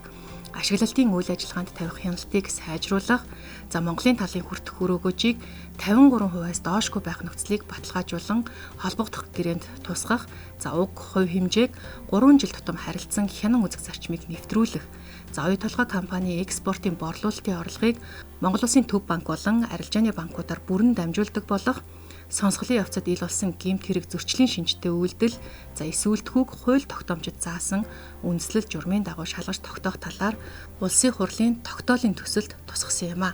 ашиглалтын үйл ажиллагаанд тавих хяналтыг сайжруулах, за Монголын талын хүртэх өр өгөөжийг 53%-аас доошгүй байх нөхцөлийг баталгаажуулан холбогдох гэрээнд тусгах, за уг хувь хэмжээг 3 жил тутам харилцан хянан үзэх зарчмыг нэвтрүүлэх, за оюу толгой компани экспортын борлуулалтын орлогыг Монгол Улсын төв банк болон арилжааны банкудаар бүрэн дамжуулдаг болох, сонсголын явцад ил болсон гэмт хэрэг зөрчлийн шинжтэй үйлдэл, за эсвэлтгүүг хууль тогтоомжид заасан үндэслэл журмын дагуу шалгаж тогтоох талаар улсын хурлын тогтоолын төсөлд тусгасан юм а.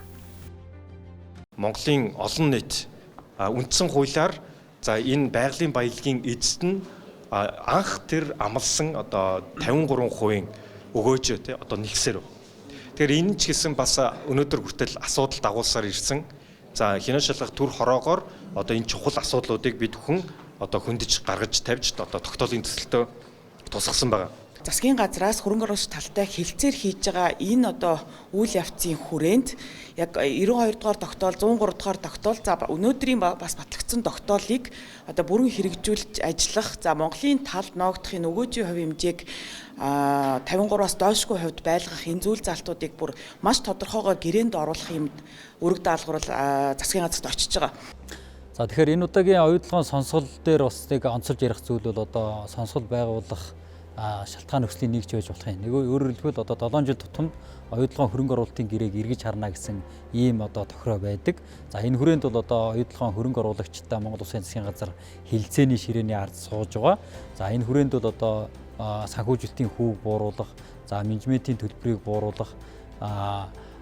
Монголын олон нийт үндсэн хуулиар за энэ байгалийн баялагын эзэст нь анх тэр амласан одоо 53% өгөөж тий одоо нэгсээр. Тэгэхээр энэ ч гэсэн бас өнөөдөр хүртэл асуудал дагуулсаар ирсэн. За хянаа шалгах төр хороогоор одоо энэ чухал асуудлуудыг бид бүхэн одоо хөндөж гаргаж тавьж одоо тогтоолын төсөлтөө тусгасан байгаа. Засгийн газраас хөрөнгө оруулалт талтай хэлцээр хийж байгаа энэ одоо үйл явцын хүрээнд яг 92 дугаар тогтоол 103 дугаар тогтоол за өнөөдрийн бас батлагдсан тогтоолыг одоо бүрэн хэрэгжүүлж ажиллах за Монголын талд ногдохын өгөөжийн хувь хэмжээг 53-аас доошгүй хувьд байлгах энэ зүйл залтуудыг бүр маш тодорхойгоор гэрээнд оруулах юмд өргөд даалгавар засгийн газарт очиж байгаа. За тэгэхээр энэ удаагийн оюутлогын сонсгол дээр бас нэг онцолж ярих зүйл бол одоо сонсгол байгуулах шалтгаан нөхцөлийн нэг ч байж болох юм. Нэг өөрөөр хэлбэл одоо 7 жил тутамд оюутлогын хөрөнгө оруулалтын гэрээг эргэж харна гэсэн ийм одоо тохироо байдаг. За энэ хүрээнд бол одоо оюутлогын хөрөнгө оруулагчтай Монгол Улсын засгийн газар хилцээний ширээний ард сууж байгаа. За энэ хүрээнд бол одоо санхүүжилтийн хүүг бууруулах, за менежментийн төлбөрийг бууруулах,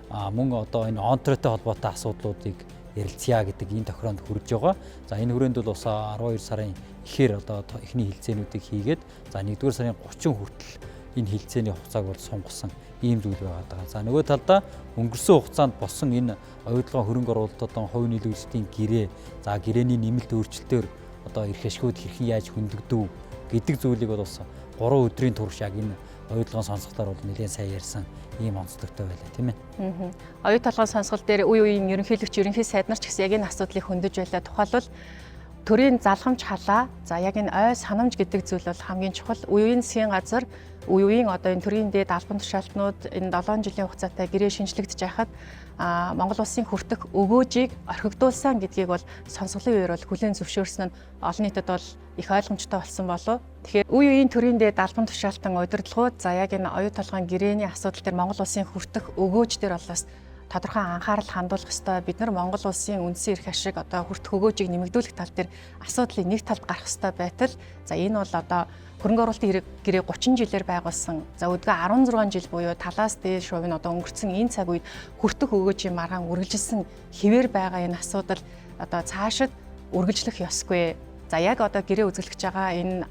мөн одоо энэ онтройтой холбоотой асуудлуудыг ярилцъя гэдэг энэ тохироонд хүрэж байгаа. За энэ хүрээнд бол бас 12 сарын ихээр одоо эхний хилцээнүүдийг хийгээд за 1-р сарын 30 хүртэл энэ хилцээний хугацааг бол сунгасан ийм зүйл байгаа. За нөгөө талдаа өнгөрсөн хугацаанд болсон энэ оюутлогын хөрөнгө оруулалтын хувь нийлүүлэлтийн гэрээ, за гэрээний нэмэлт өөрчлөлтөөр одоо эрх ашгууд хэрхэн яаж хөндөгдөв гэдэг зүйлийг бол бас 3 өдрийн турш яг энэ оюутлогын сонсголоор бол нэлээд сайн ярьсан ийм онцлогтой байлаа тийм ээ. Оюутлогын сонсгол дээр үе үеийн ерөнхийлөгч ерөнхий сайд нар ч гэсэн яг энэ асуудлыг хөндөж байлаа. Тухайлбал төрийн залхамж халаа, за яг энэ ой санамж гэдэг зүйл бол хамгийн чухал. Үе үеийн засгийн газар, үе үеийн одоо энэ төрийн дээд албан тушаалтнууд энэ 7 жилийн хугацаатай гэрээ шинжлэгдэж байхад Монгол Улсын хүртэх өгөөжийг орхигдуулсан гэдгийг бол сонсголын үеэр бол хүлээн зөвшөөрсөн нь олон нийтэд бол их ойлгомжтой болсон болов. Тэгэхээр үе үеийн төрийн дээд албан тушаалтан удирдлагууд за яг энэ оюутлогын гэрээний асуудал дээр Монгол Улсын хүртэх өгөөж дээр бол бас тодорхой анхаарал хандуулах ёстой. Бид нар Монгол Улсын үндсэн эрх ашиг одоо хүртэх өгөөжийг нэмэгдүүлэх тал дээр асуудлыг нэг талд гарах ёстой байтал за энэ бол одоо хөрөнгө оруулалтын гэрээ 30 жилээр байгуулсан. За өдгөө 16 жил буюу талаас дээш хувь нь одоо өнгөрцөн энэ цаг үед хүртэх өгөөжийн маргаан үргэлжилсэн хэвээр байгаа энэ асуудал одоо цаашид үргэлжлэх ёсгүй. За яг одоо гэрээ үзүүлж байгаа энэ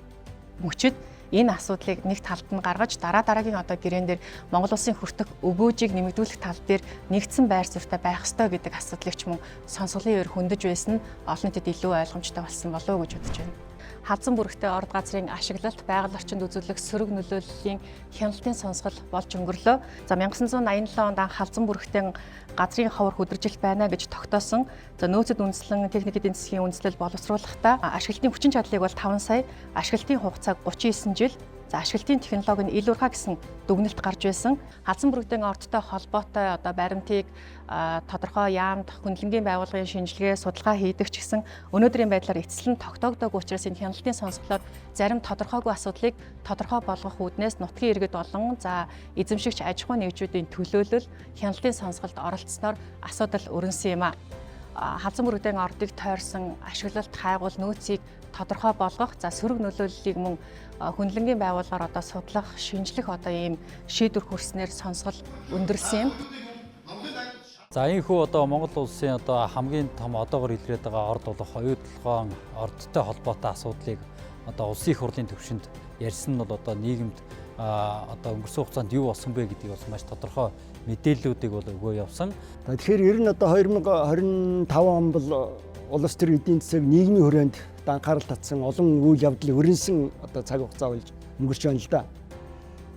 мөчид энэ асуудлыг нэг талд нь гаргаж дараагийн одоо гэрээн дээр Монгол Улсын хүртэх өгөөжийг нэмэгдүүлэх тал дээр нэгдсэн байр суурьтай байх ёстой гэдэг асуудлыг ч мөн сонсголын үеэр хөндөж байсан нь олон нийтэд илүү ойлгомжтой болсон болов уу гэж бодож байна. Халзан бүрэгтэй орд газрын ашиглалт, байгаль орчинд үзүүлэх сөрөг нөлөөллийн хяналтын сонсгол болж өнгөрлөө. За 1987 онд халзан бүрэгтэй газрын ховор хүдэржилт байна гэж тогтоосон. За нөөцөд үндэслэн техник эдийн засгийн үндэслэл боловсруулахдаа ашиглалтын хүчин чадлыг бол 5 сая, ашиглалтын хугацааг 39 жил, за ашиглалтын технологи нь ил урхаа гэсэн дүгнэлт гарч байсан. Халзан бүрэгтэй ордтой холбоотой одоо баримтыг тодорхой яамд хөндлөнгийн байгууллагын шинжилгээ судалгаа хийдэг ч гэсэн өнөөдрийн байдлаар эцэслэн тогтоогдоогүй учраас энэ хяналтын сонсголоор зарим тодорхойгүй асуудлыг тодорхой болгох үүднээс нутгийн иргэд болон за эзэмшигч аж ахуйн нэгжүүдийн төлөөлөл хяналтын сонсголд оролцсноор асуудал өрнөсөн юм а. Халзан бүрэгтэй ордыг тойрсон ашиглалт хайгуул нөөцийг тодорхой болгох, за сөрөг нөлөөллийг мөн хөндлөнгийн байгууллагаар одоо судлах, шинжлэх одоо ийм шийдвэр хүрснээр сонсгол өндөрлсөн юм. За энэхүү одоо Монгол Улсын одоо хамгийн том одоогор илрээд байгаа орд болох оюутлогын ордтой холбоотой асуудлыг одоо улсын их хурлын түвшинд ярьсан нь бол одоо нийгэмд одоо өнгөрсөн хугацаанд юу болсон бэ гэдгийг бас маш тодорхой мэдээллүүдийг бол өгөө явсан. Тэгэхээр ер нь одоо 2025 он бол улс төр эдийн засаг нийгмийн хүрээнд анхаарал татсан олон үйл явдлыг өрнсөн одоо цаг хугацаа болж өнгөрч байна л да.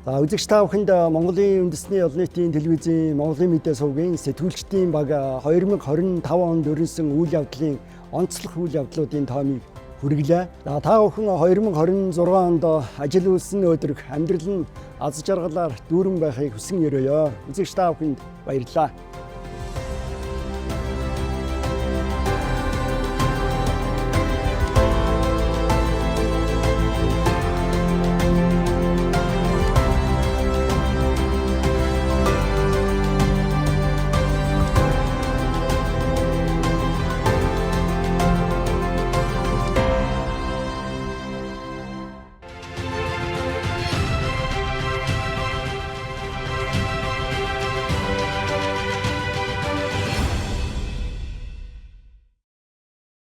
За үзэгч та бүхэнд Монголын үндэсний олон нийтийн телевизийн Монголын мэдээ сувгийн сэтгүүлчдийн баг 2025 онд өрнсөн үйл явдлын онцлог үйл явдлуудын тоомыг хүргэлээ. За та бүхэн 2026 онд ажил үйлсэн өдрөх амьдрал нь аз жаргалаар дүүрэн байхыг хүсэн ерөөё. Үзэгч та бүхэнд баярлалаа.